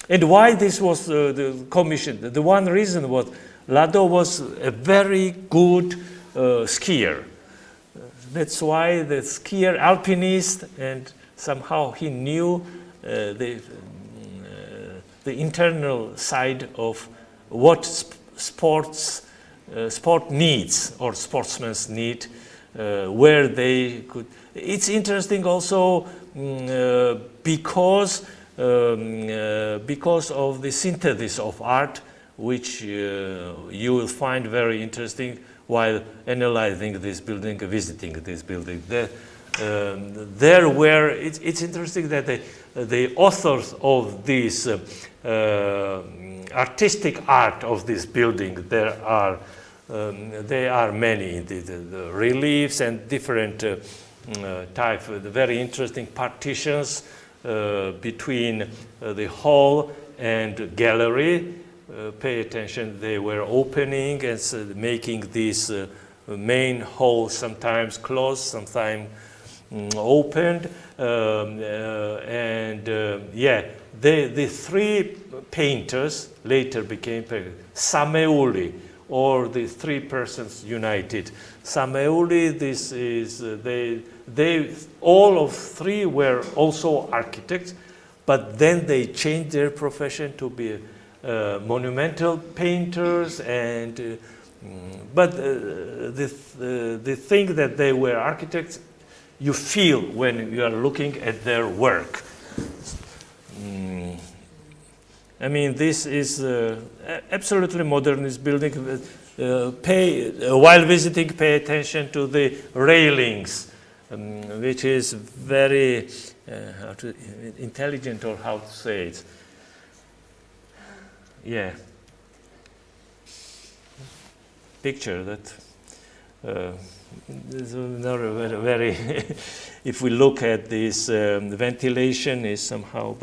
and why this was the commission? The one reason was Lado was a very good skier. That's why the skier, alpinist, and somehow he knew the internal side of what sport needs or sportsmen need, where they could. It's interesting also because of the synthesis of art, which you will find very interesting while analyzing this building, visiting this building. there were, it's interesting that the authors of this artistic art of this building, there are many, the reliefs and different type, very interesting partitions between the hall and gallery. Pay attention, they were opening and making this main hall sometimes closed, sometimes opened, the three painters later became Sameuli, or the three persons united. Sameuli, this is they all of three were also architects, but then they changed their profession to be monumental painters, and the thing that they were architects, you feel when you are looking at their work. I mean, this is absolutely modernist building. While visiting, pay attention to the railings, which is very intelligent, or how to say it. Yeah. Picture that. This is another very if we look at this, the ventilation is somehow,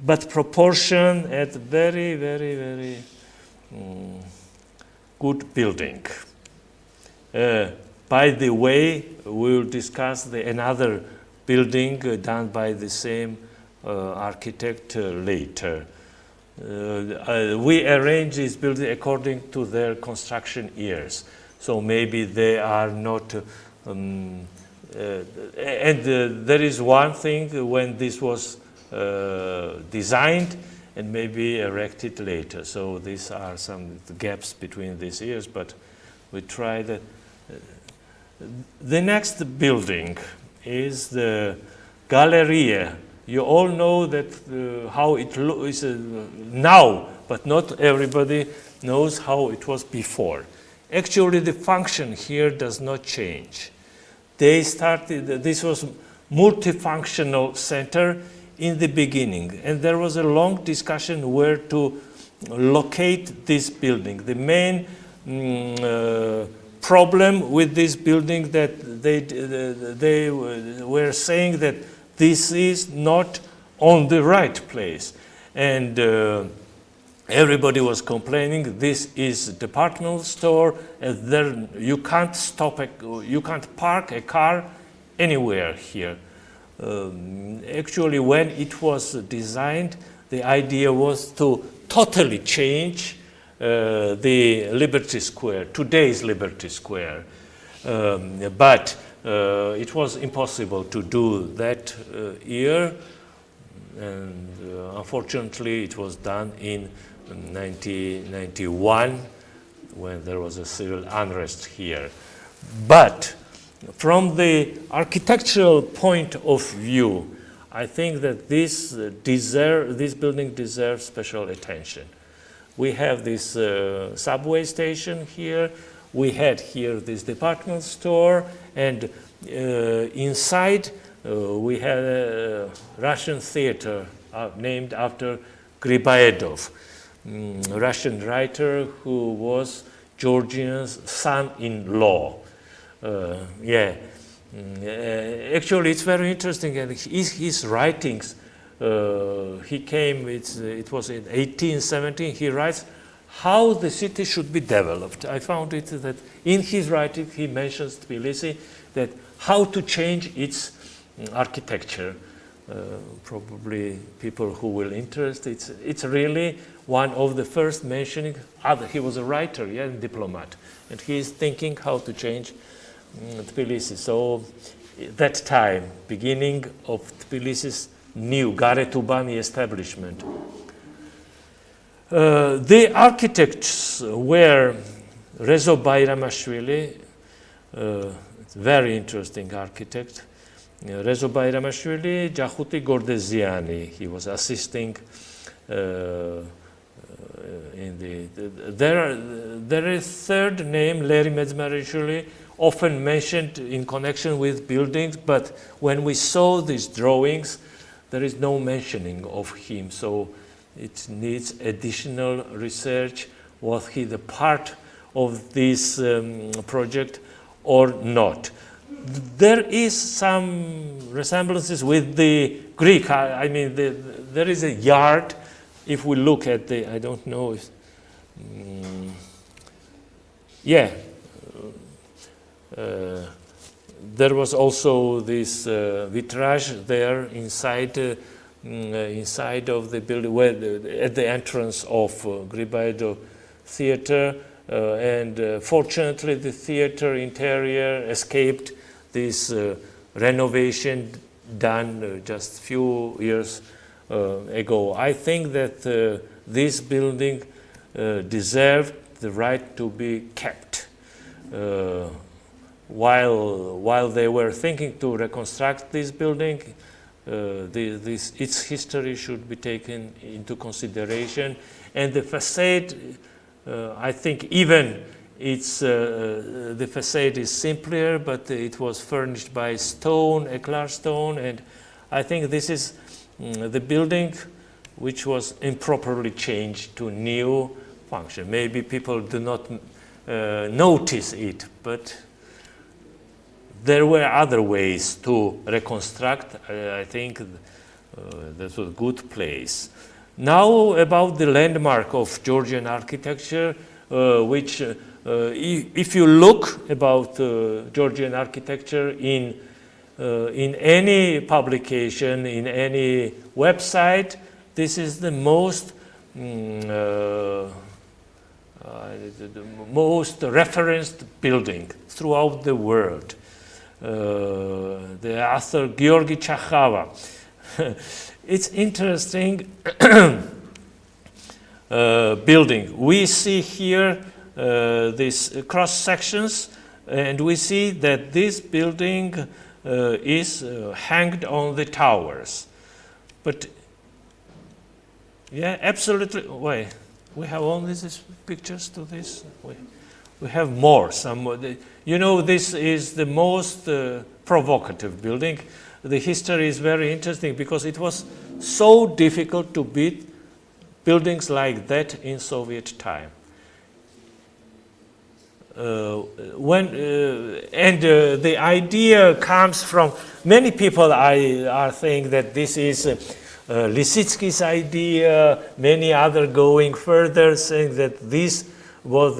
but proportion at very, very, very good building. By the way, we will discuss another building done by the same architect later. We arrange this building according to their construction years. So maybe they are not, and there is one thing when this was designed and maybe erected later. So these are some gaps between these years, but we tried. The next building is the Galleria. You all know that how it is now, but not everybody knows how it was before. Actually, the function here does not change. They started, this was multifunctional center in the beginning, and there was a long discussion where to locate this building. The main problem with this building that they were saying that this is not on the right place, and everybody was complaining. This is a department store, and there you can't you can't park a car anywhere here. Actually, when it was designed, the idea was to totally change the Liberty Square, today's Liberty Square, but it was impossible to do that year, and unfortunately, it was done in 1991 when there was a civil unrest here. But from the architectural point of view, I think that this building deserves special attention. We have this subway station here. We had here this department store, and inside we had a Russian theater named after Griboyedov, Russian writer who was Georgian's son-in-law. Actually, it's very interesting, and his writings. He came. It was in 1817. He writes how the city should be developed. I found it that in his writing he mentions Tbilisi, that how to change its architecture. Probably people who will interest. It's really one of the first mentioning. He was a writer, and diplomat, and he is thinking how to change Tbilisi. So that time, beginning of Tbilisi's new Garetubani establishment. The architects were Rezo Bayramashvili, very interesting architect. Rezo Bayramashvili, Jahuti Gordeziani. He was assisting in the. There is third name, Leri Medzmarishvili, often mentioned in connection with buildings, but when we saw these drawings, there is no mentioning of him. So it needs additional research. Was he the part of this project or not? There is some resemblances with the Greek. I mean, there is a yard. If we look at the, I don't know if, there was also this vitrage there inside of the building, at the entrance of Gribaido Theater, and fortunately the theater interior escaped this renovation done just few years ago. I think that this building deserved the right to be kept. While they were thinking to reconstruct this building, its history should be taken into consideration, and the facade, I think even the facade is simpler, but it was furnished by stone, eclar stone, and I think this is the building which was improperly changed to new function. Maybe people do not notice it, but there were other ways to reconstruct. I think that was a good place. Now about the landmark of Georgian architecture, which if you look about Georgian architecture in any publication, in any website, this is the most referenced building throughout the world. The author Georgi Chachava. It's interesting building. We see here these cross sections, and we see that this building is hanged on the towers. But yeah, absolutely. Wait, we have only these pictures to this. We have more. You know, this is the most provocative building. The history is very interesting because it was so difficult to build buildings like that in Soviet time. The idea comes from many people are saying that this is Lisitsky's idea, many other going further saying that this was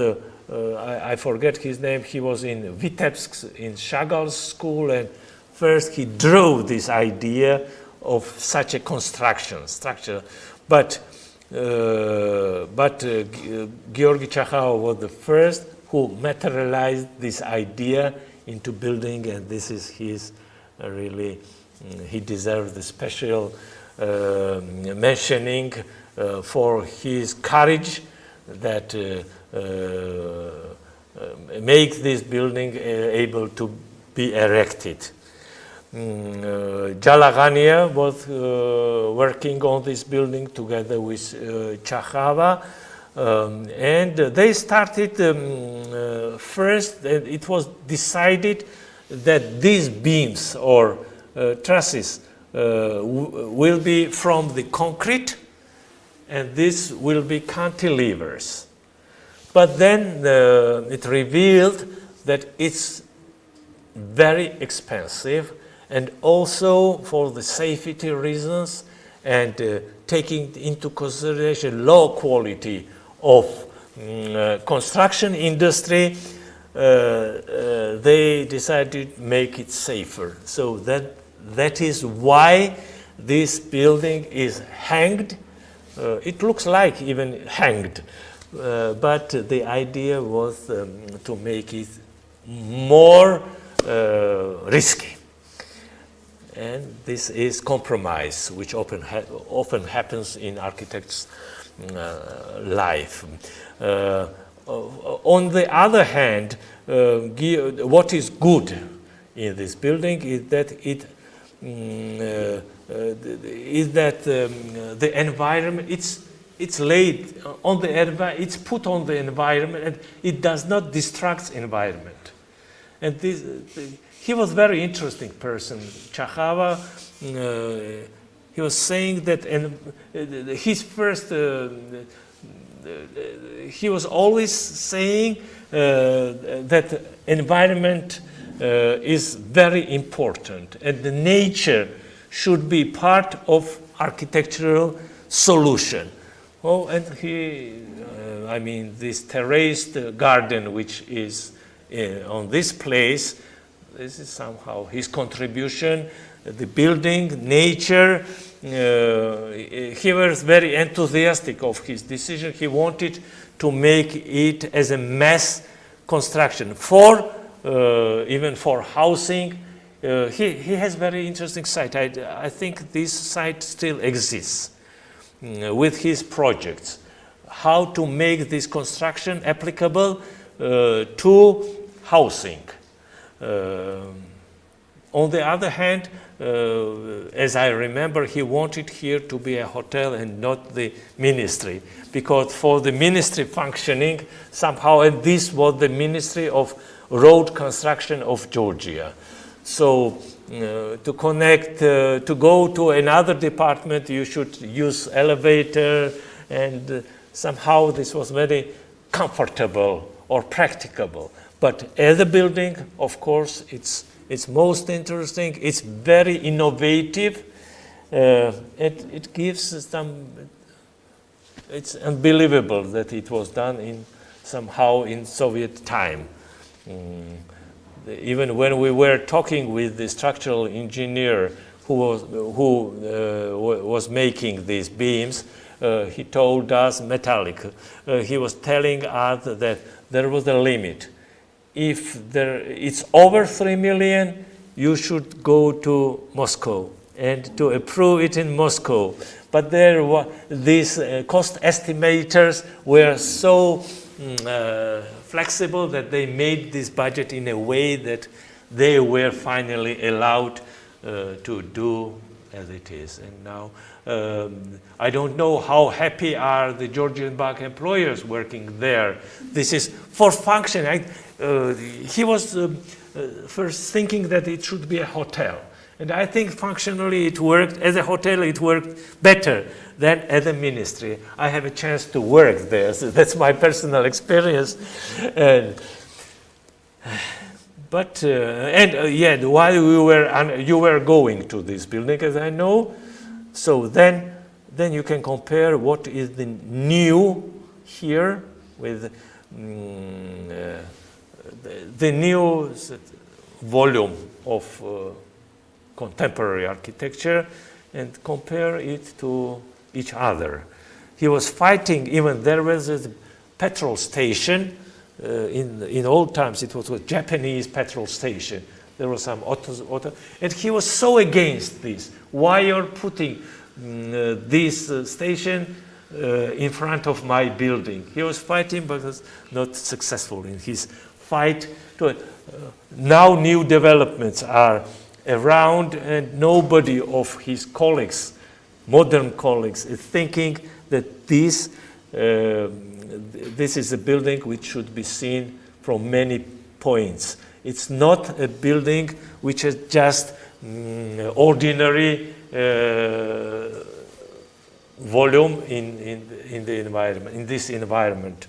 I forget his name, he was in Vitebsk in Chagall's school, and first he drew this idea of such a structure, but Georgi Chachava was the first who materialized this idea into building, and this is his really, he deserves the special mentioning for his courage that make this building able to be erected. Jalagania was working on this building together with Chachava, and they started first, and it was decided that these beams or trusses will be from the concrete, and this will be cantilevers. But then it revealed that it's very expensive, and also for the safety reasons and taking into consideration low quality of construction industry, they decided to make it safer. So that is why this building is hanged. It looks like even hanged, but the idea was to make it more risky. And this is compromise, which often happens in architects' life. On the other hand, what is good in this building is that the environment, it's laid on the environment, it's put on the environment, and it does not distract environment. And he was very interesting person. Chahava, he was saying that, and his first, he was always saying that environment is very important, and the nature should be part of architectural solution. Oh, and I mean, this terraced garden, which is on this place, this is somehow his contribution. The building, nature. He was very enthusiastic of his decision. He wanted to make it as a mass construction for even for housing. He has very interesting site. I think this site still exists with his projects. How to make this construction applicable to housing. On the other hand, as I remember, he wanted here to be a hotel and not the ministry, because for the ministry functioning somehow, and this was the Ministry of Road Construction of Georgia. So to connect, to go to another department, you should use elevator, and somehow this was very comfortable or practicable. But as a building, of course, it's most interesting. It's very innovative. It gives some. It's unbelievable that it was done somehow in Soviet time. Even when we were talking with the structural engineer who was making these beams, he told us metallic. He was telling us that there was a limit. If it's over 3 million, you should go to Moscow and to approve it in Moscow. But these cost estimators were so flexible that they made this budget in a way that they were finally allowed to do as it is. And now I don't know how happy are the Georgian bank employers working there. This is for function. He was first thinking that it should be a hotel. And I think functionally it worked. As a hotel, it worked better than as a ministry. I have a chance to work there, so that's my personal experience. While you were going to this building, as I know, so then you can compare what is the new here with the new volume of contemporary architecture and compare it to each other. He was fighting, even there was a petrol station. In old times, it was a Japanese petrol station. There was some auto, and he was so against this. Why you're putting this station in front of my building? He was fighting, but was not successful in his fight. Now new developments are around, and nobody of his colleagues, modern colleagues, is thinking that this is a building which should be seen from many points. It's not a building which is just ordinary volume in the environment, in this environment.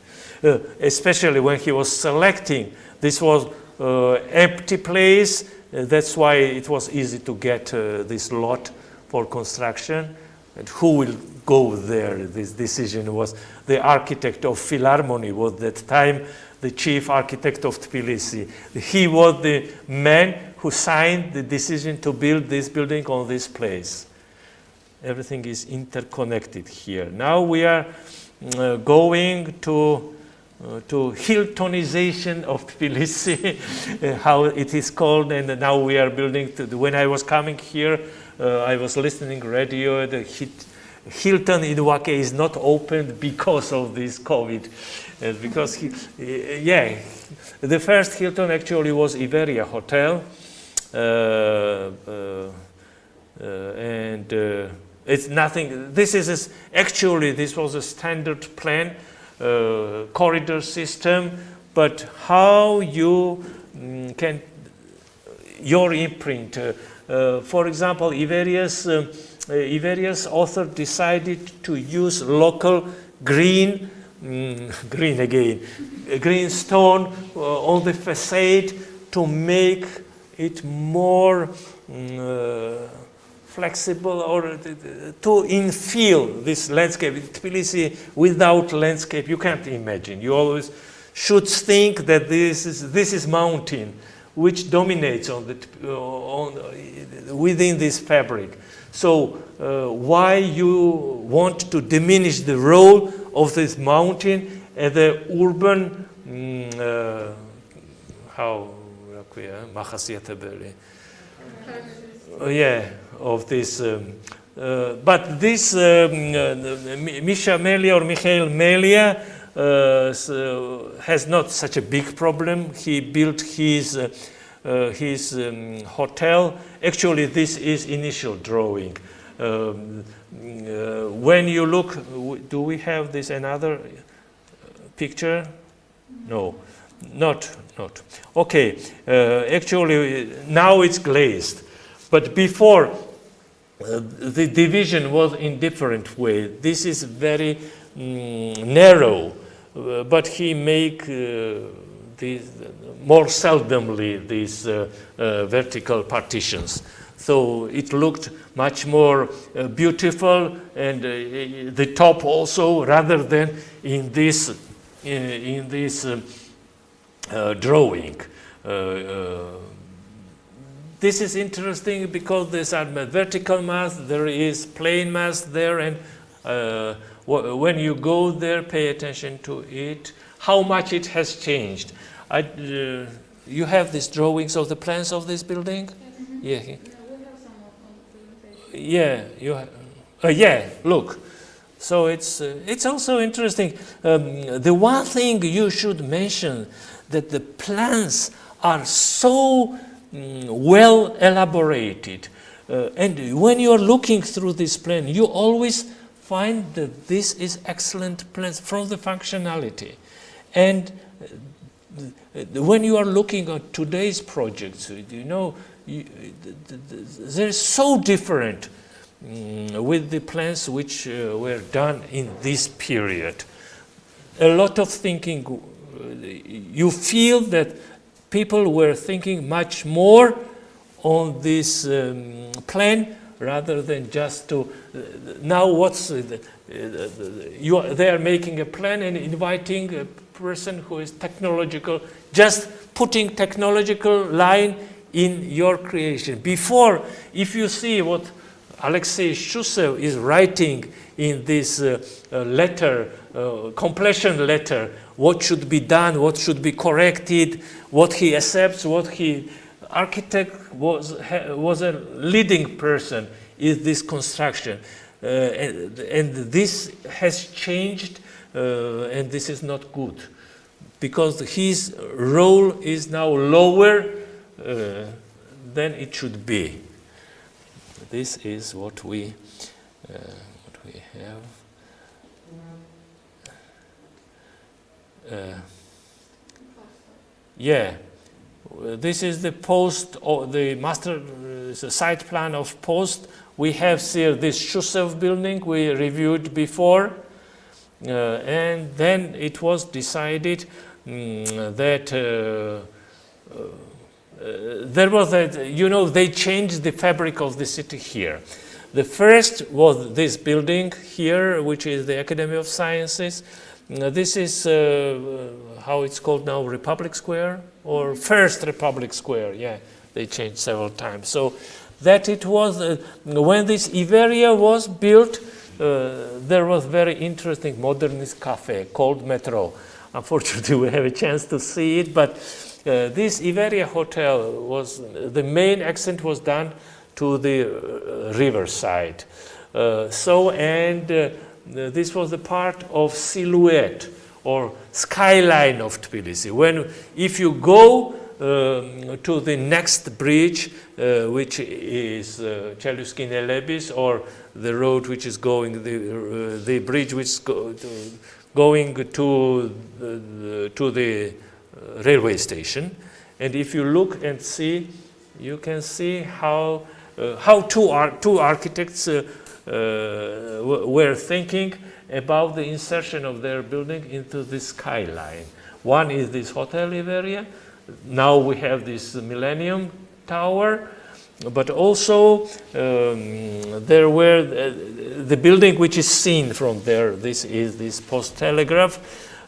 Especially when he was selecting, this was empty place. That's why it was easy to get this lot for construction. And who will go there? This decision was the architect of Philharmony was that time the chief architect of Tbilisi. He was the man who signed the decision to build this building on this place. Everything is interconnected here. Now we are going to Hiltonization of Tbilisi, how it is called, and now we are building. When I was coming here, I was listening radio. The Hilton in Wake is not opened because of this COVID, because the first Hilton actually was Iberia Hotel, and it's nothing. This was a standard plan. Corridor system, but how you can your imprint. For example, Iveria's author decided to use local green stone on the facade to make it more flexible, or to infill this landscape. Tbilisi without landscape, you can't imagine. You always should think that this is mountain, which dominates within this fabric. So why you want to diminish the role of this mountain as the urban of this. But this Misha Melia or Mikhail Melia has not such a big problem. He built his hotel. Actually, this is initial drawing. When you look, do we have this another picture? No, not. Okay, actually now it's glazed, but before the division was in different way. This is very narrow, but he make these more seldomly these vertical partitions. So it looked much more beautiful, and the top also, rather than in this drawing. This is interesting because these are vertical mass, there is plane mass there, and when you go there, pay attention to it, how much it has changed. You have these drawings of the plans of this building? Mm-hmm. Yeah. Yeah, we have some on the presentation. Yeah, you yeah, look. So it's also interesting. The one thing you should mention, that the plans are so well elaborated, and when you are looking through this plan, you always find that this is excellent plans from the functionality. And when you are looking at today's projects, they're so different with the plans which were done in this period. A lot of thinking, you feel that people were thinking much more on this plan rather than just to, now they are making a plan and inviting a person who is technological, just putting technological line in your creation. Before, if you see what Alexei Shushev is writing in this letter, completion letter, what should be done, what should be corrected, what he accepts, what he architect was a leading person in this construction, and this has changed, and this is not good, because his role is now lower than it should be. This is what we have. This is the post, or the master site plan of post. We have here this Shushev building we reviewed before, and then it was decided that there was they changed the fabric of the city here. The first was this building here, which is the Academy of Sciences. This is how it's called now, Republic Square, or First Republic Square. Yeah, they changed several times. So that it was, when this Iberia was built, there was very interesting modernist cafe called Metro. Unfortunately, we have a chance to see it, but this Iberia hotel was, the main accent was done to the riverside. This was the part of silhouette or skyline of Tbilisi. If you go to the next bridge, which is Cheluskine Lebis, or the road which is going, the bridge which is going to the railway station, And if you look and see, you can see how two architects were thinking about the insertion of their building into the skyline. One is this hotel area. Now we have this Millennium Tower, but also there were the building which is seen from there. This is this Post Telegraph,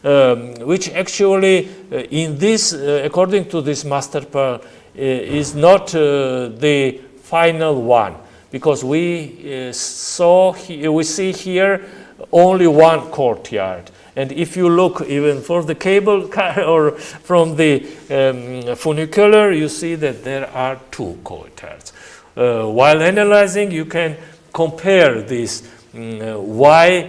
which actually in this, according to this master plan, is not the final one, because we see here only one courtyard. And if you look even for the cable car or from the funicular, you see that there are two courtyards. While analyzing, you can compare this. What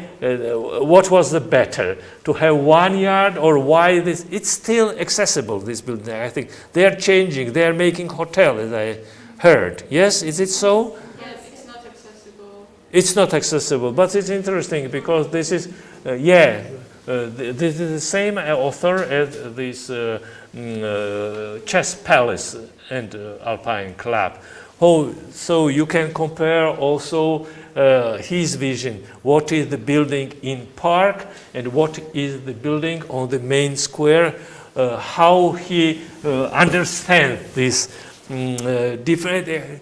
was the better, to have 1 yard or why this? It's still accessible, this building. I think they are changing. They are making hotel, as I heard. Yes, is it so? Yes, it's not accessible. It's not accessible, but it's interesting because this is, this is the same author as this Chess Palace and Alpine Club. So you can compare also his vision. What is the building in park and what is the building on the main square? How he understands this different,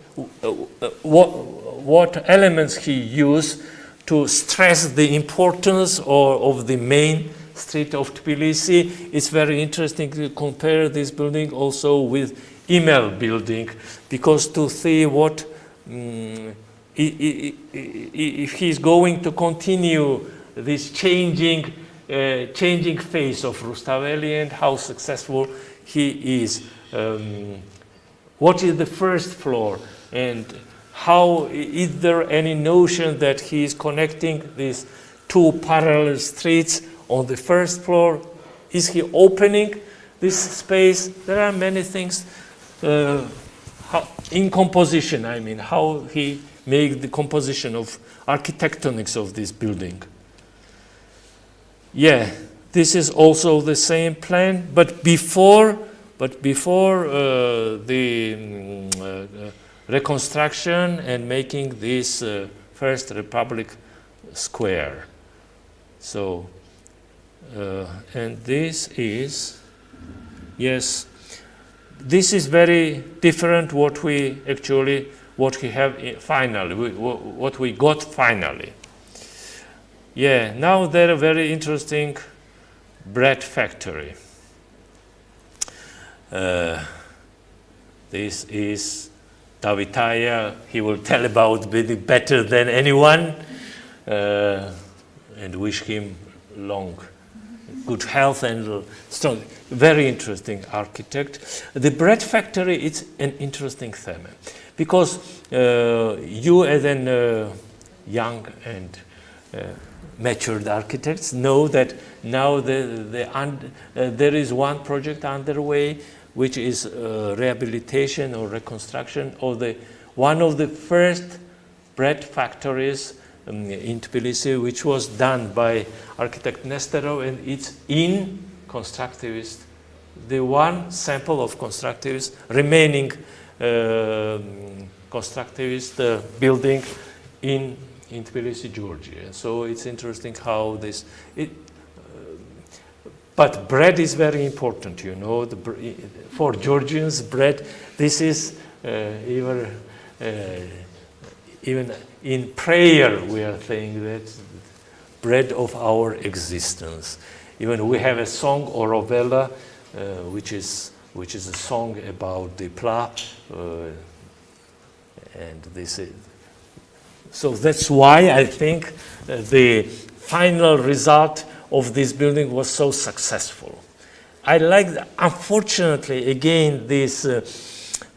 what elements he used to stress the importance of the main street of Tbilisi. It's very interesting to compare this building also with Email building, because to see what if he's going to continue this changing face of Rustaveli and how successful he is. What is the first floor, and how is there any notion that he is connecting these two parallel streets on the first floor? Is he opening this space? There are many things in composition, I mean, how he made the composition of architectonics of this building. Yeah, this is also the same plan, but before the reconstruction and making this First Republic Square. So, and this is, yes, this is very different what we have finally, what we got finally. Yeah, now there are very interesting bread factory. This is Davitaya. He will tell about building better than anyone, and wish him good health and strong. Very interesting architect. The bread factory, it's an interesting theme, because you as a young and matured architects know that now there is one project underway, which is rehabilitation or reconstruction of one of the first bread factories in Tbilisi, which was done by architect Nesterov, and it's in constructivist, the one sample of constructivist, remaining constructivist building in Tbilisi, Georgia. So it's interesting how but bread is very important, you know. For Georgians, bread, this is even in prayer we are saying that bread of our existence. Even we have a song, Orovela, which is a song about the plough, and this is. So that's why I think the final result of this building was so successful. I like, unfortunately, again, this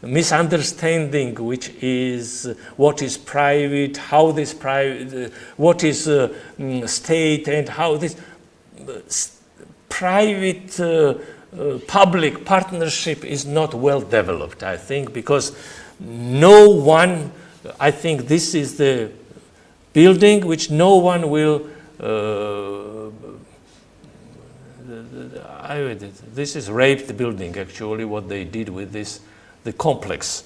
misunderstanding, which is what is private, how this private, what is state, and how this private public partnership is not well developed, I think, because no one, I think this is the building which no one will this is raped building, actually, what they did with this, the complex.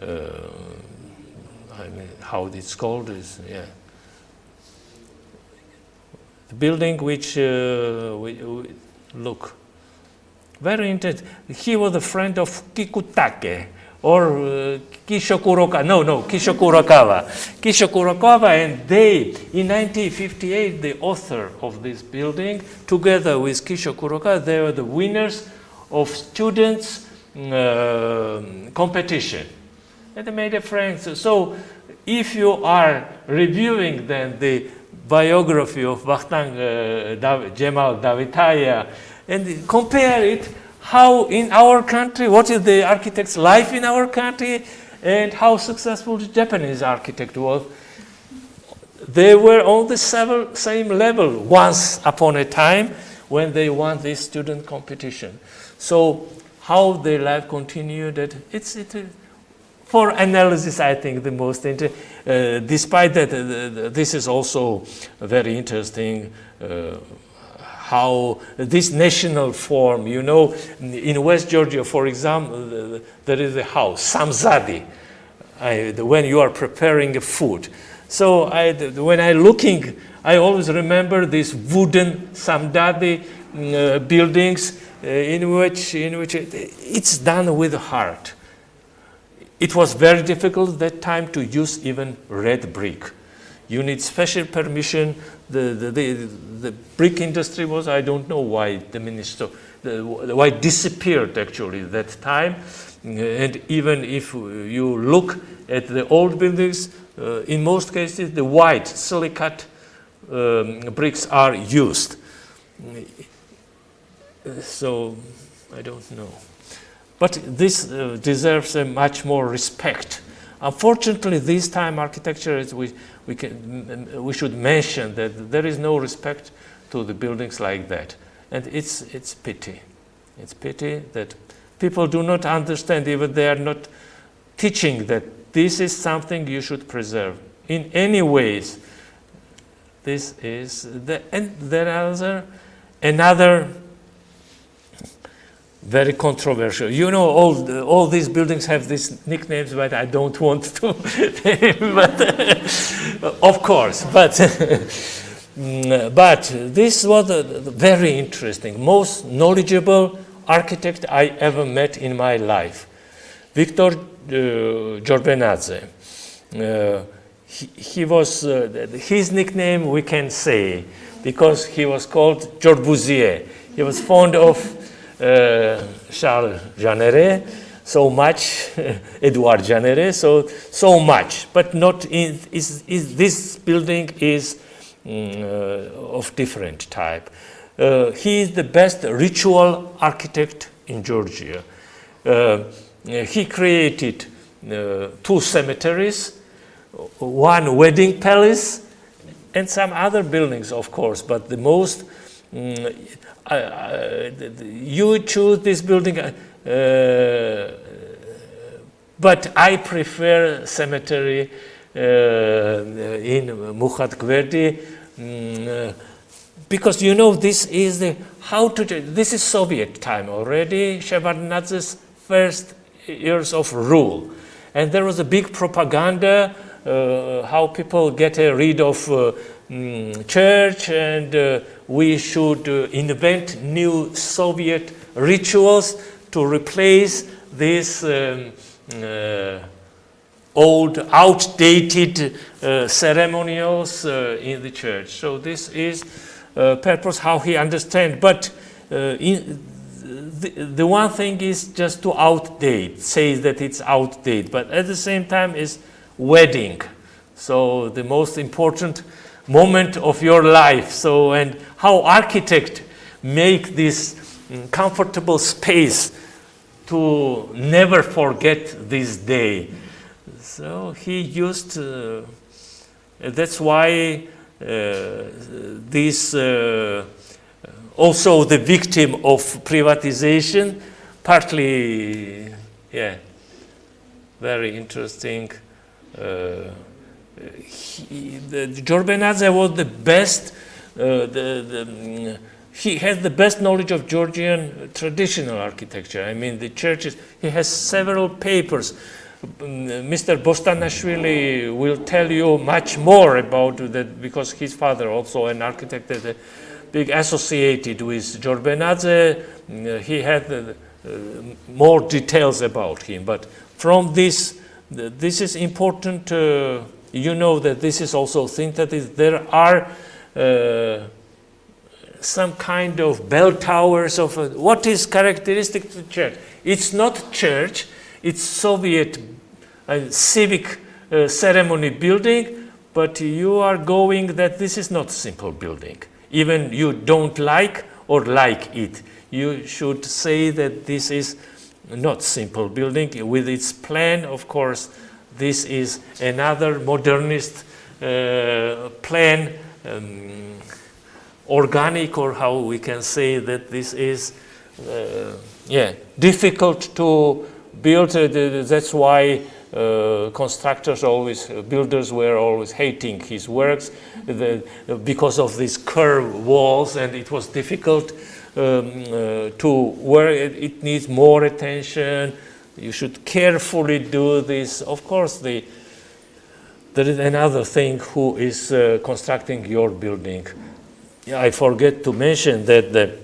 I mean, how it's called is, yeah. The building which, look, very interesting. He was a friend of Kikutake, or Kishokurokawa. Kishokurokawa, and they, in 1958, the author of this building, together with Kishokurokawa, they were the winners of students' competition. And they made a friend. So if you are reviewing then the biography of Vakhtang Jemal Davitaya and compare it, how in our country, what is the architect's life in our country, and how successful the Japanese architect was. They were on the same level once upon a time when they won this student competition. So how their life continued, it's for analysis, I think the most despite that, this is also very interesting. How this national form, you know, in West Georgia, for example, there is a house, samzadi, when you are preparing a food. So when I looking, I always remember these wooden samzadi buildings in which it's done with heart. It was very difficult that time to use even red brick. You need special permission. The brick industry was, I don't know why why it disappeared actually that time. And even if you look at the old buildings, in most cases the white silicate bricks are used. So I don't know. But this deserves a much more respect. Unfortunately, this time architecture, we should mention that there is no respect to the buildings like that, and it's pity. It's pity that people do not understand, even they are not teaching that this is something you should preserve in any ways. This is and there are another very controversial. You know, all these buildings have these nicknames, but I don't want to. But of course, but this was a very interesting, most knowledgeable architect I ever met in my life, Victor Jorbenadze. He was his nickname we can say because he was called Corbusier. He was fond of Charles Jeanneret, so much, Edouard Jeanneret, so much, but not in, this building is of different type. He is the best ritual architect in Georgia. He created 2 cemeteries, 1 wedding palace, and some other buildings, of course, but the most you choose this building, but I prefer cemetery in Mukhadgverdi because you know this is this is Soviet time already, Shevardnadze's first years of rule, and there was a big propaganda how people get rid of church and we should invent new Soviet rituals to replace these old, outdated ceremonials in the church. So this is purpose how he understands. But the one thing is just to outdate, says that it's outdated, but at the same time is wedding. So the most important moment of your life. So, and how architects make this comfortable space to never forget this day. So he used, that's why this also the victim of privatization, partly, yeah, very interesting. Jorbenadze was the best. he has the best knowledge of Georgian traditional architecture. I mean, the churches, he has several papers. Mr. Bostanashvili will tell you much more about that, because his father also an architect that big associated with Jorbenadze. He had more details about him. But from this, this is important. You know that this is also synthesis. There are some kind of bell towers of what is characteristic to the church. It's not church, it's Soviet civic ceremony building, but you are going that this is not simple building. Even you don't like or like it, you should say that this is not simple building. With its plan, of course, this is another modernist plan, organic, or how we can say that this is difficult to build. That's why constructors always, builders were always hating his works because of these curved walls, and it was difficult to work. It needs more attention. You should carefully do this. Of course, there is another thing who is constructing your building. I forget to mention that the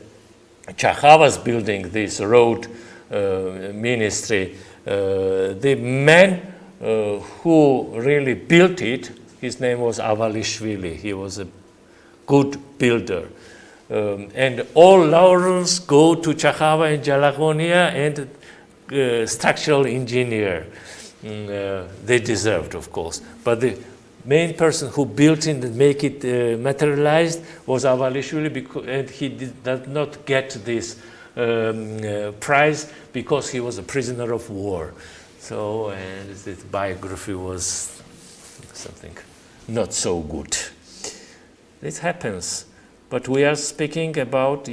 Chakhavas building, this road ministry, the man who really built it, his name was Avalishvili. He was a good builder. And all laurels go to Chakhava and Jalagonia and structural engineer. They deserved, of course. But the main person who built it and make it materialized was Avalishvili, and he did not get this prize because he was a prisoner of war. So, and his biography was something not so good. This happens, but we are speaking about,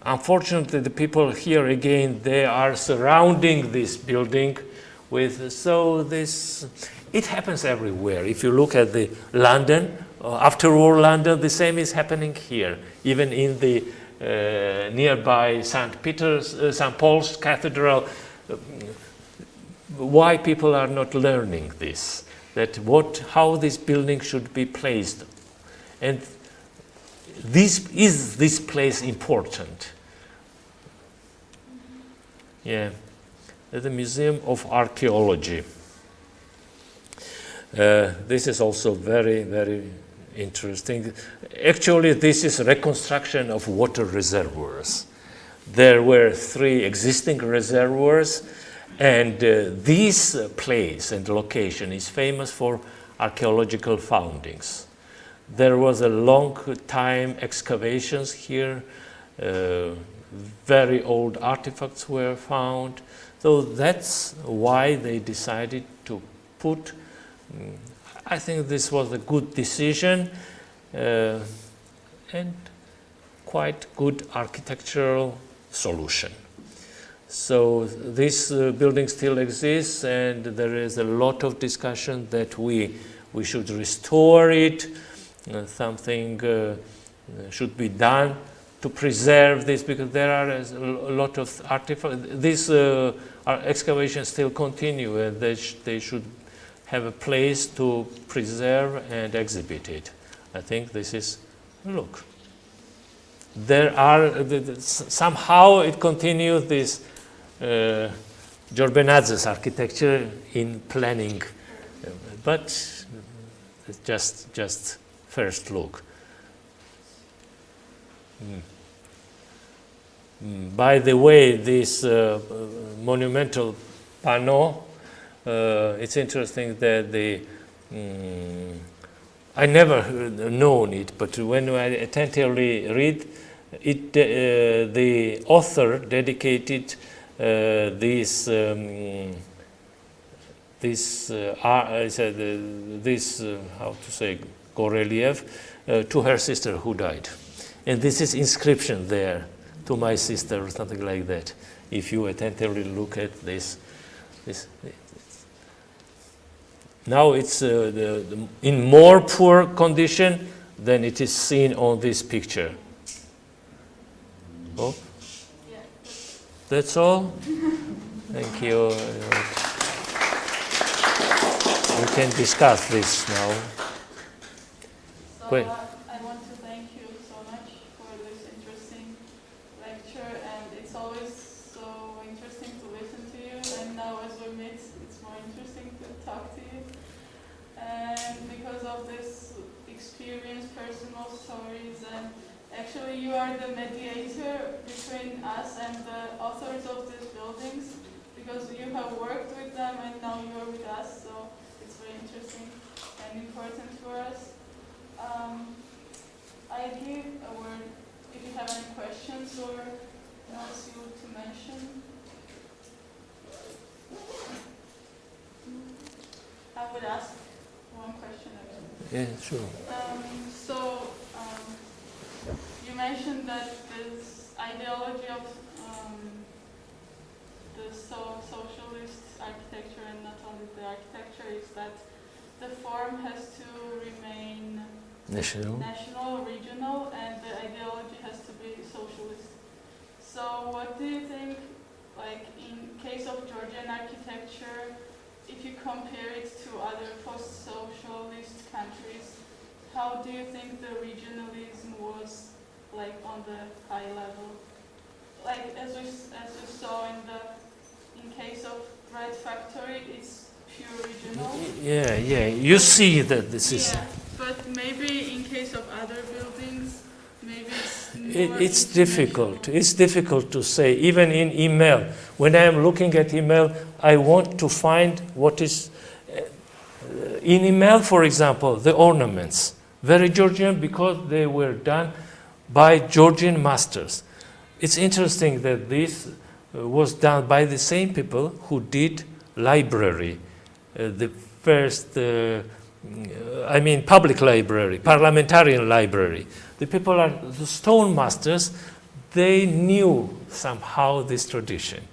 unfortunately, the people here again, they are surrounding this building with, so this, it happens everywhere. If you look at the London, after war London, the same is happening here, even in the nearby St. Paul's Cathedral. Why people are not learning this, that how this building should be placed, and this place important? The Museum of Archaeology. This is also very, very interesting. Actually, this is reconstruction of water reservoirs. There were 3 existing reservoirs, and this place and location is famous for archaeological findings. There was a long time excavations here. Very old artifacts were found. So that's why they decided to put, I think this was a good decision and quite good architectural solution. So this building still exists, and there is a lot of discussion that we should restore it. Something should be done to preserve this, because there are a lot of artifacts. These excavations still continue, and they should have a place to preserve and exhibit it. I think this is, look, there are, somehow it continues this Jorbenadze's architecture in planning, but just first look. By the way, this monumental panel, it's interesting that I never known it, but when I attentively read it, the author dedicated this how to say, gorelief to her sister who died, and this is inscription there, to my sister, or something like that. If you attentively look at this. Now it's in more poor condition, than it is seen on this picture. Oh, Yeah. that's all? Thank you. We can discuss this now. So Great. I want to thank you so much for this interesting lecture, and it's always so interesting to listen to you. And now as we meet, it's more interesting to talk to you. And because of this experience, personal stories, and actually you are the mediator between us and the authors of these buildings, because you have worked with them and now you are with us. So it's very interesting and important for us. I give a word if you have any questions or else you want to mention. I would ask one question actually. Yeah, sure. You mentioned that this ideology of the socialist architecture, and not only the architecture, is that the form has to remain National. national, regional, and the ideology has to be socialist. So what do you think, like in case of Georgian architecture, if you compare it to other post-socialist countries, how do you think the regionalism was like on the high level? Like as we saw in case of Bread Factory, it's pure regional. Yeah. You see that this is. Yeah, but maybe in case of other buildings, maybe it's more It's difficult. It's difficult to say. Even in email, when I am looking at email, I want to find what is in email. For example, the ornaments, very Georgian because they were done by Georgian masters. It's interesting that this was done by the same people who did library, the first, public library, parliamentarian library. The people are the stone masters. They knew somehow this tradition.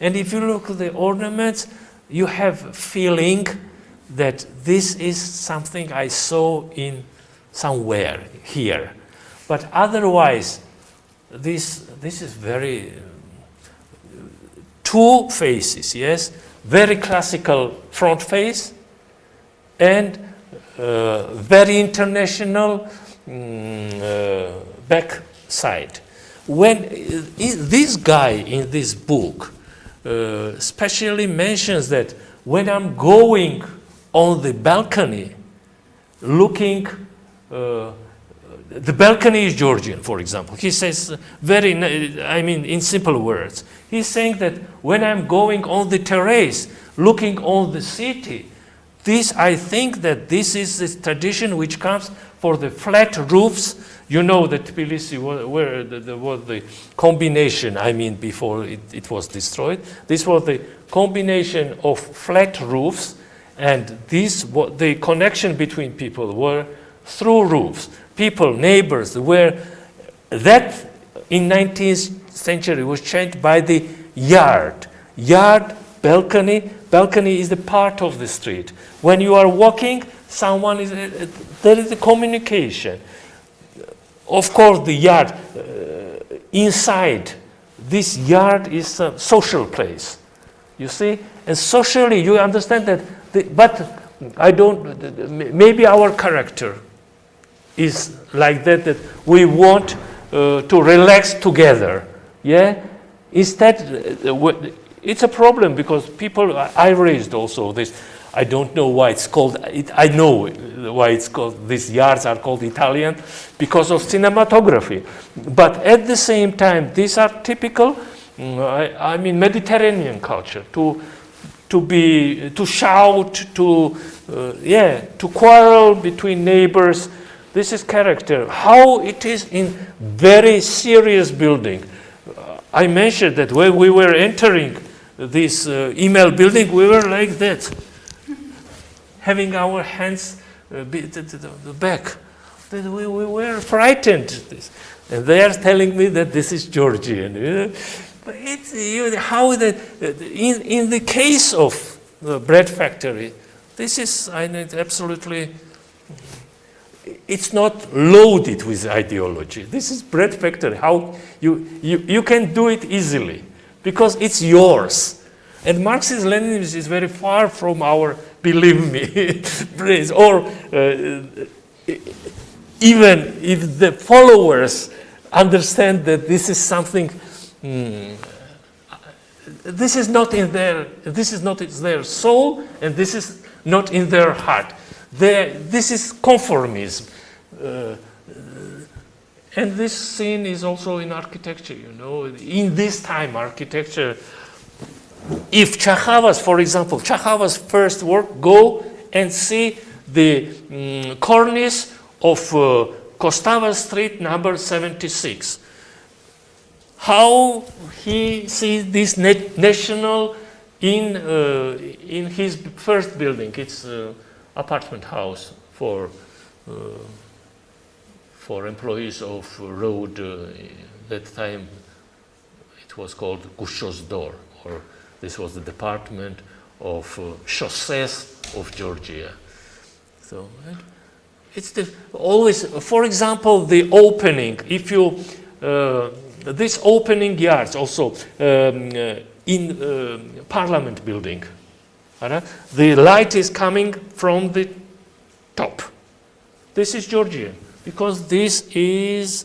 And if you look at the ornaments, you have feeling that this is something I saw in somewhere here. But otherwise, this is very two faces, yes, very classical front face and very international back side. When this guy in this book especially mentions that when I'm going on the balcony, looking, the balcony is Georgian, for example. He says in simple words, he's saying that when I'm going on the terrace, looking on the city, I think that this is the tradition which comes for the flat roofs. You know that Tbilisi where there was the combination, before it was destroyed. This was the combination of flat roofs, and the connection between people were through roofs. People, neighbors, that in 19th century was changed by the yard. Yard, balcony. Balcony is the part of the street. When you are walking, there is a communication. Of course, the yard, inside, this yard is a social place. You see? And socially, you understand that, but I don't, maybe our character is like that we want to relax together. Yeah? Instead, it's a problem because I raised also this. I don't know why it's called, I know why it's called, these yards are called Italian because of cinematography. But at the same time, these are typical, Mediterranean culture, to shout, to quarrel between neighbors. This is character. How it is in very serious building. I mentioned that when we were entering this email building, we were like that, having our hands the back. We were frightened. And they are telling me that this is Georgian. But how that in the case of the bread factory, this is absolutely. it's not loaded with ideology. This is bread factory. How you can do it easily because it's yours. And Marxism Leninism is very far from our, believe me, praise. Or even if the followers understand that this is something, this is not in their soul, and this is not in their heart. This is conformism. And this scene is also in architecture, you know. In this time, architecture, if Chekhov's, for example, Chekhov's first work, go and see the cornice of Kostava Street, number 76. How he sees this national in his first building. It's apartment house for employees of road. That time it was called Gushosdor, or this was the department of Chaussées of Georgia. So it's always, for example, the opening. If you this opening yards also in Parliament building. The light is coming from the top. This is Georgian because this is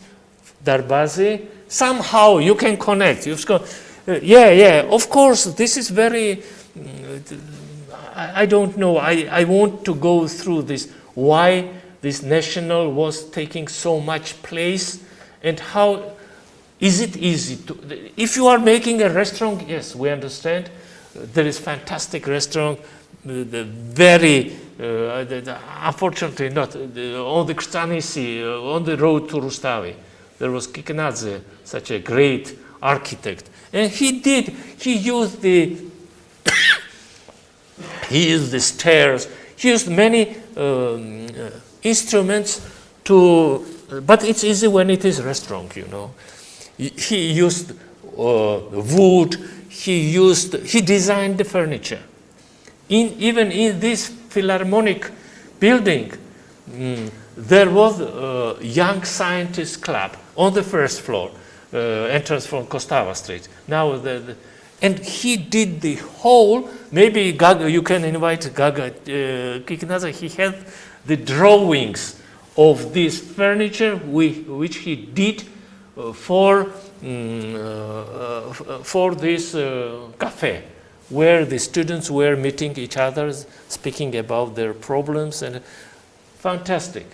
Darbazi. Somehow you can connect. Of course, this is very. I don't know. I want to go through this. Why this national was taking so much place, and how is it easy to? If you are making a restaurant, yes, we understand. There is fantastic restaurant, very unfortunately not on the Kstanisi, on the road to Rustavi. There was Kikinadze, such a great architect, and he used the stairs. He used many instruments but it's easy when it is restaurant, you know. He used wood. He designed the furniture. Even in this Philharmonic building, there was a young scientist club on the first floor, entrance from Kostava Street. Now, and he did the whole. Maybe Gaga, you can invite Gaga Kikinaza. He had the drawings of this furniture, which he did for this cafe, where the students were meeting each other, speaking about their problems, and fantastic.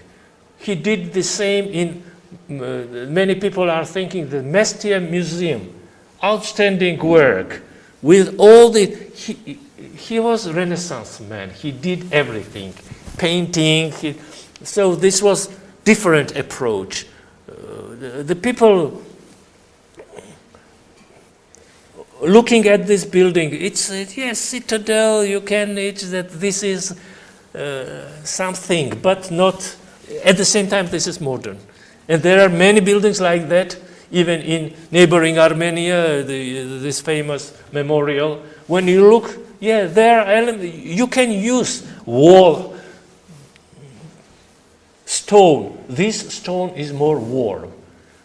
He did the same in, many people are thinking, the Mestia Museum, outstanding work, with all the, he was a Renaissance man, he did everything, painting, so this was different approach. The people looking at this building, it's yes, Citadel. You can. It's that this is something, but not at the same time. This is modern, and there are many buildings like that. Even in neighboring Armenia, this famous memorial. When you look, yeah, there are elements. You can use wall stone. This stone is more warm.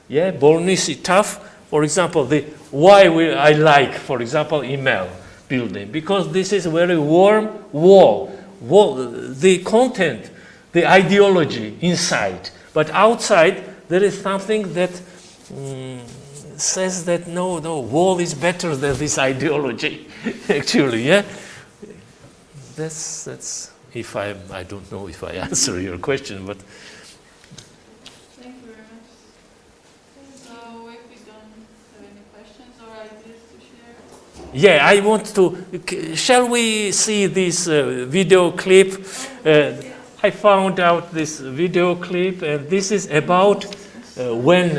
Yeah, Bolnisi tough. For example, I like, for example, Emel building, because this is a very warm wall. The content, the ideology inside, but outside there is something that says that no, wall is better than this ideology. Actually, yeah. That's if I don't know if I answer your question, but. Yeah, I want to. Shall we see this video clip? I found out this video clip, and this is about when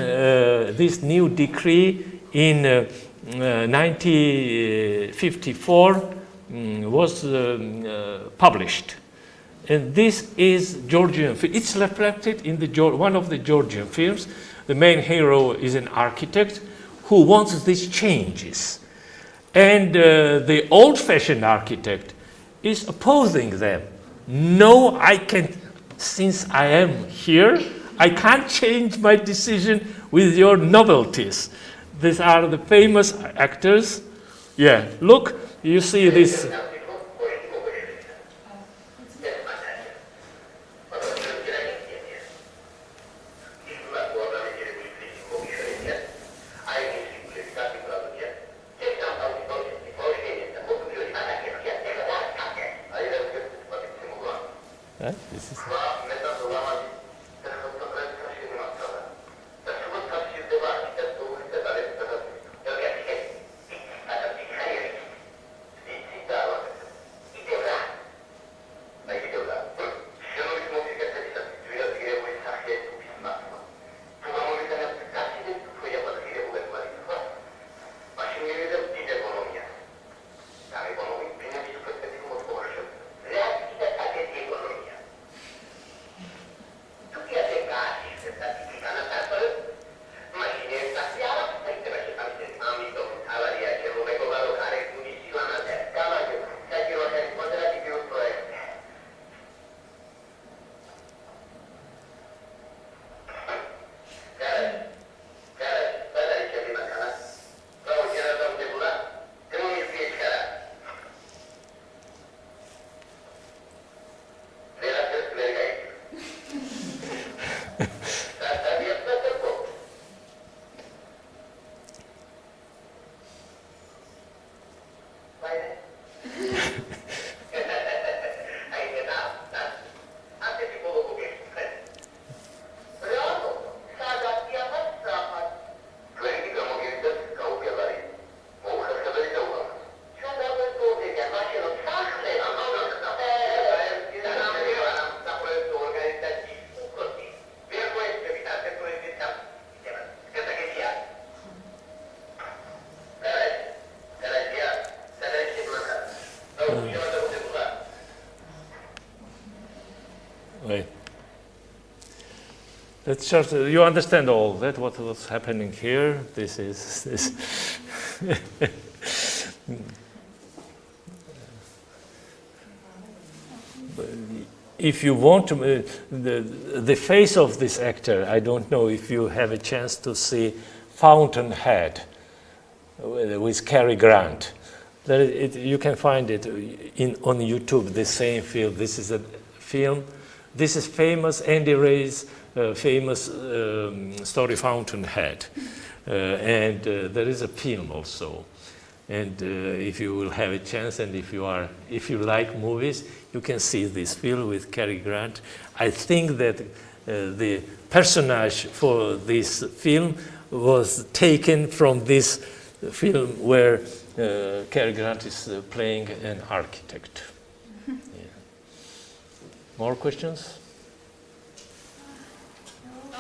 this new decree in 1954 was published. And this is Georgian. It's reflected in one of the Georgian films. The main hero is an architect who wants these changes. And the old-fashioned architect is opposing them. No, since I am here, I can't change my decision with your novelties. These are the famous actors. Yeah, look, you see this. This is Wait. Let's just, you understand all that, what was happening here? This is this. If you want to, the face of this actor, I don't know if you have a chance to see Fountainhead with Cary Grant. You can find it on YouTube, the same film. This is a film. This is famous, Andy Ray's famous story Fountainhead. And there is a film also. And if you will have a chance, and if you like movies, you can see this film with Cary Grant. I think that the personage for this film was taken from this film where Cary Grant is playing an architect. Yeah. More questions? I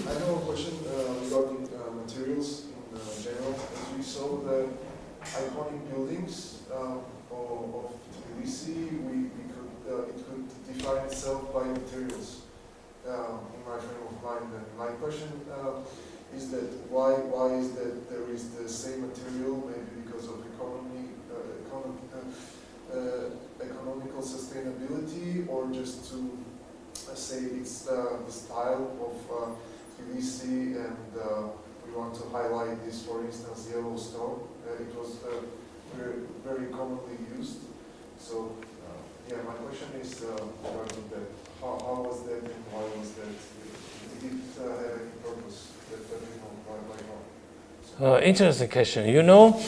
have a question regarding materials in general. As we saw the iconic buildings of Tbilisi, it could define itself by materials in my frame of mind. And my question is that why is that there is the same material? Maybe because of economical sustainability, or just to say it's the style of Tbilisi, and we want to highlight this. For instance, yellow stone. It was very commonly used. So yeah, my question is regarding that. How was that, and why was that? Did it have any purpose? Why? Interesting question. You know,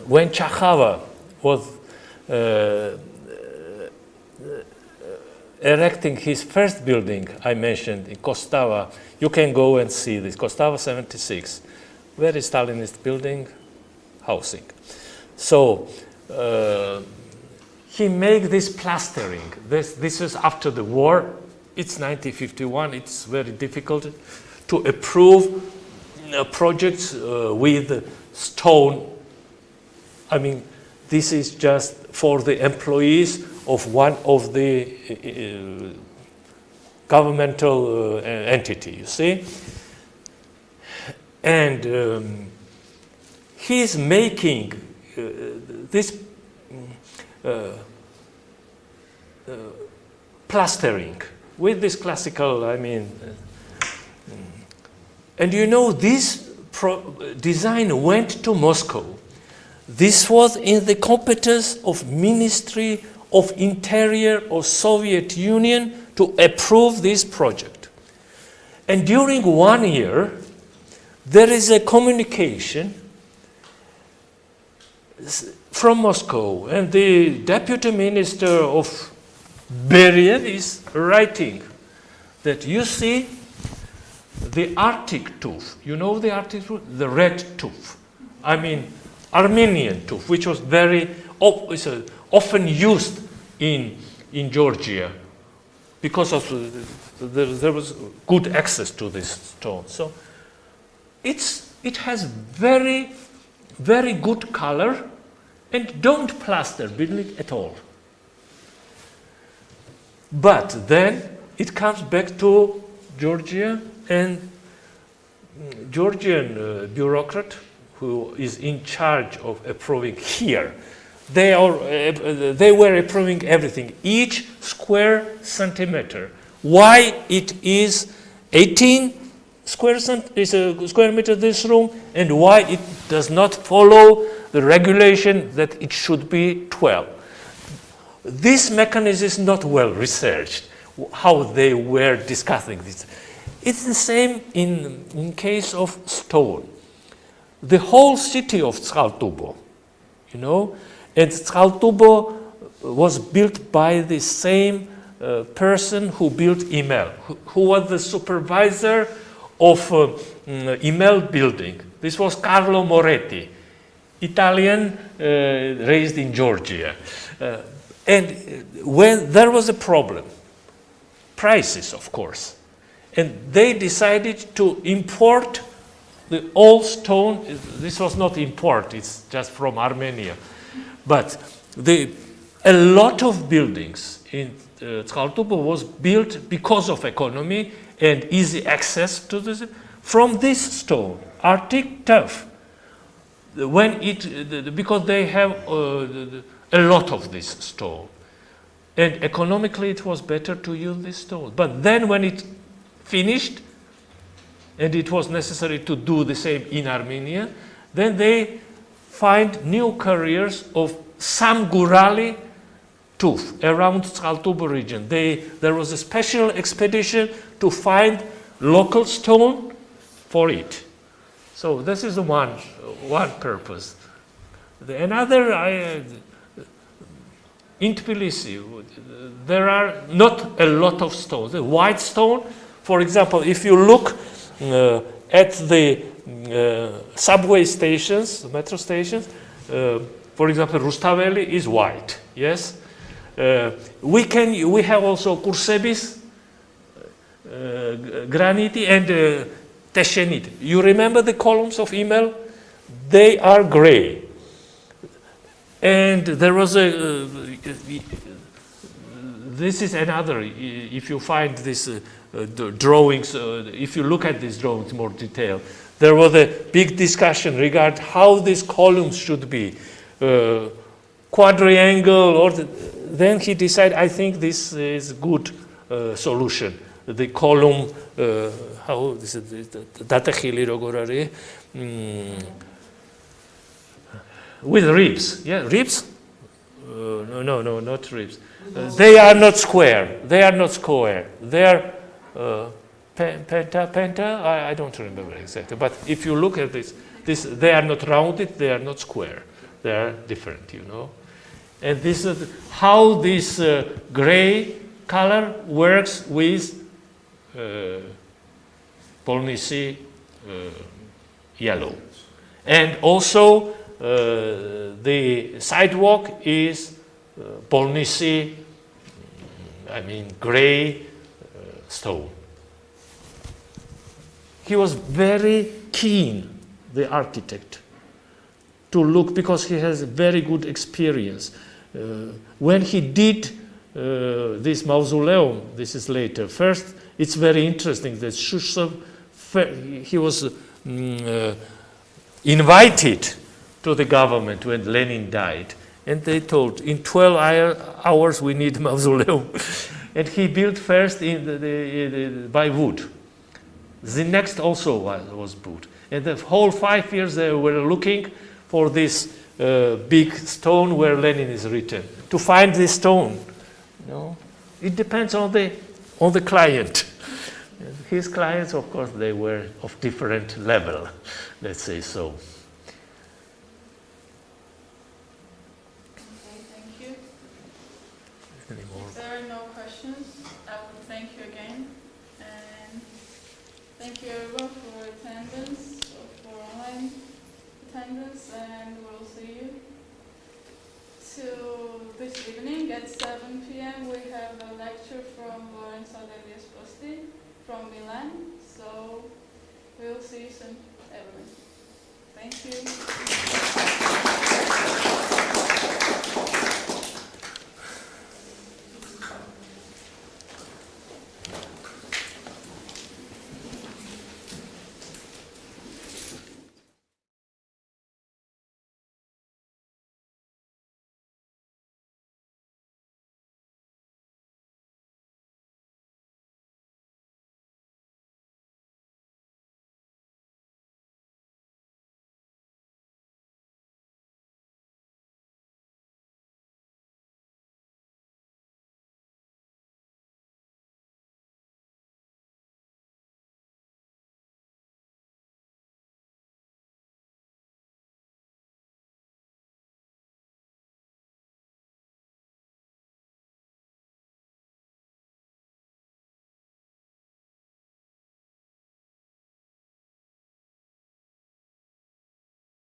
when Chakava was erecting his first building, I mentioned in Kostava, you can go and see this, Kostava 76, very Stalinist building, housing. So he made this plastering. This is after the war. It's 1951. It's very difficult to approve projects with stone. I mean, this is just for the employees of one of the governmental entity, you see. And he's making this plastering with this classical, I mean, and you know, this design went to Moscow. This was in the competence of Ministry of Interior of Soviet Union to approve this project. And during 1 year, there is a communication from Moscow, and the deputy minister of Beria is writing that, you see, the Arctic tooth, you know the Arctic tooth? The red tooth. I mean, Armenian tooth, which was very often used in Georgia because of there was good access to this stone. So it has very, very good color, and don't plaster building at all. But then it comes back to Georgia, and Georgian bureaucrat who is in charge of approving here, they were approving everything, each square centimeter. Why it is 18 square meter this room, and why it does not follow the regulation that it should be 12. This mechanism is not well researched, how they were discussing this. It's the same in case of stone. The whole city of Tskaltubo, you know, and Tskaltubo was built by the same person who built Imel, who was the supervisor of Imel building. This was Carlo Moretti, Italian, raised in Georgia. And when there was a problem, prices, of course, and they decided to import the old stone. This was not import, it's just from Armenia. But a lot of buildings in Tskaltubo was built because of economy and easy access to this, from this stone, Arctic tuff. Because they have a lot of this stone. And economically it was better to use this stone. But then when it finished, and it was necessary to do the same in Armenia, then they find new careers of Samgurali tooth around Tskaltubo region. There was a special expedition to find local stone for it. So this is one purpose. Another, in Tbilisi, there are not a lot of stones. The white stone, for example, if you look at the subway stations, metro stations, for example, Rustaveli is white, yes? We have also Kursebis, Graniti, and Teshenit. You remember the columns of Imel? They are gray. And there was this is another, if you find this the drawings, if you look at these drawings in more detail, there was a big discussion regarding how these columns should be, quadrangle, or then he decided, I think this is good solution. The column, how this is, with ribs, yeah, ribs? No, not ribs. They are not square. They are not square. They are penta. I don't remember exactly. But if you look at this, they are not rounded. They are not square. They are different, you know. And this is how this gray color works with Polnisi yellow, and also the sidewalk is Polnisi, I mean gray stone. He was very keen, the architect, to look, because he has very good experience. When he did this mausoleum, this is later. First, it's very interesting that Shushev, he was invited to the government when Lenin died, And they told, in 12 hours we need mausoleum. And he built first by wood. The next also was built. And the whole 5 years they were looking for this big stone where Lenin is written. To find this stone, it depends on the client. His clients, of course, they were of different level, let's say so. Okay, thank you. Any more? If there are no questions, I would thank you again. And thank you everyone for attendance, for online attendance, and we'll see you. So this evening at 7 p.m. we have a lecture from Levan from Milan. So we'll see you soon, everyone. Thank you.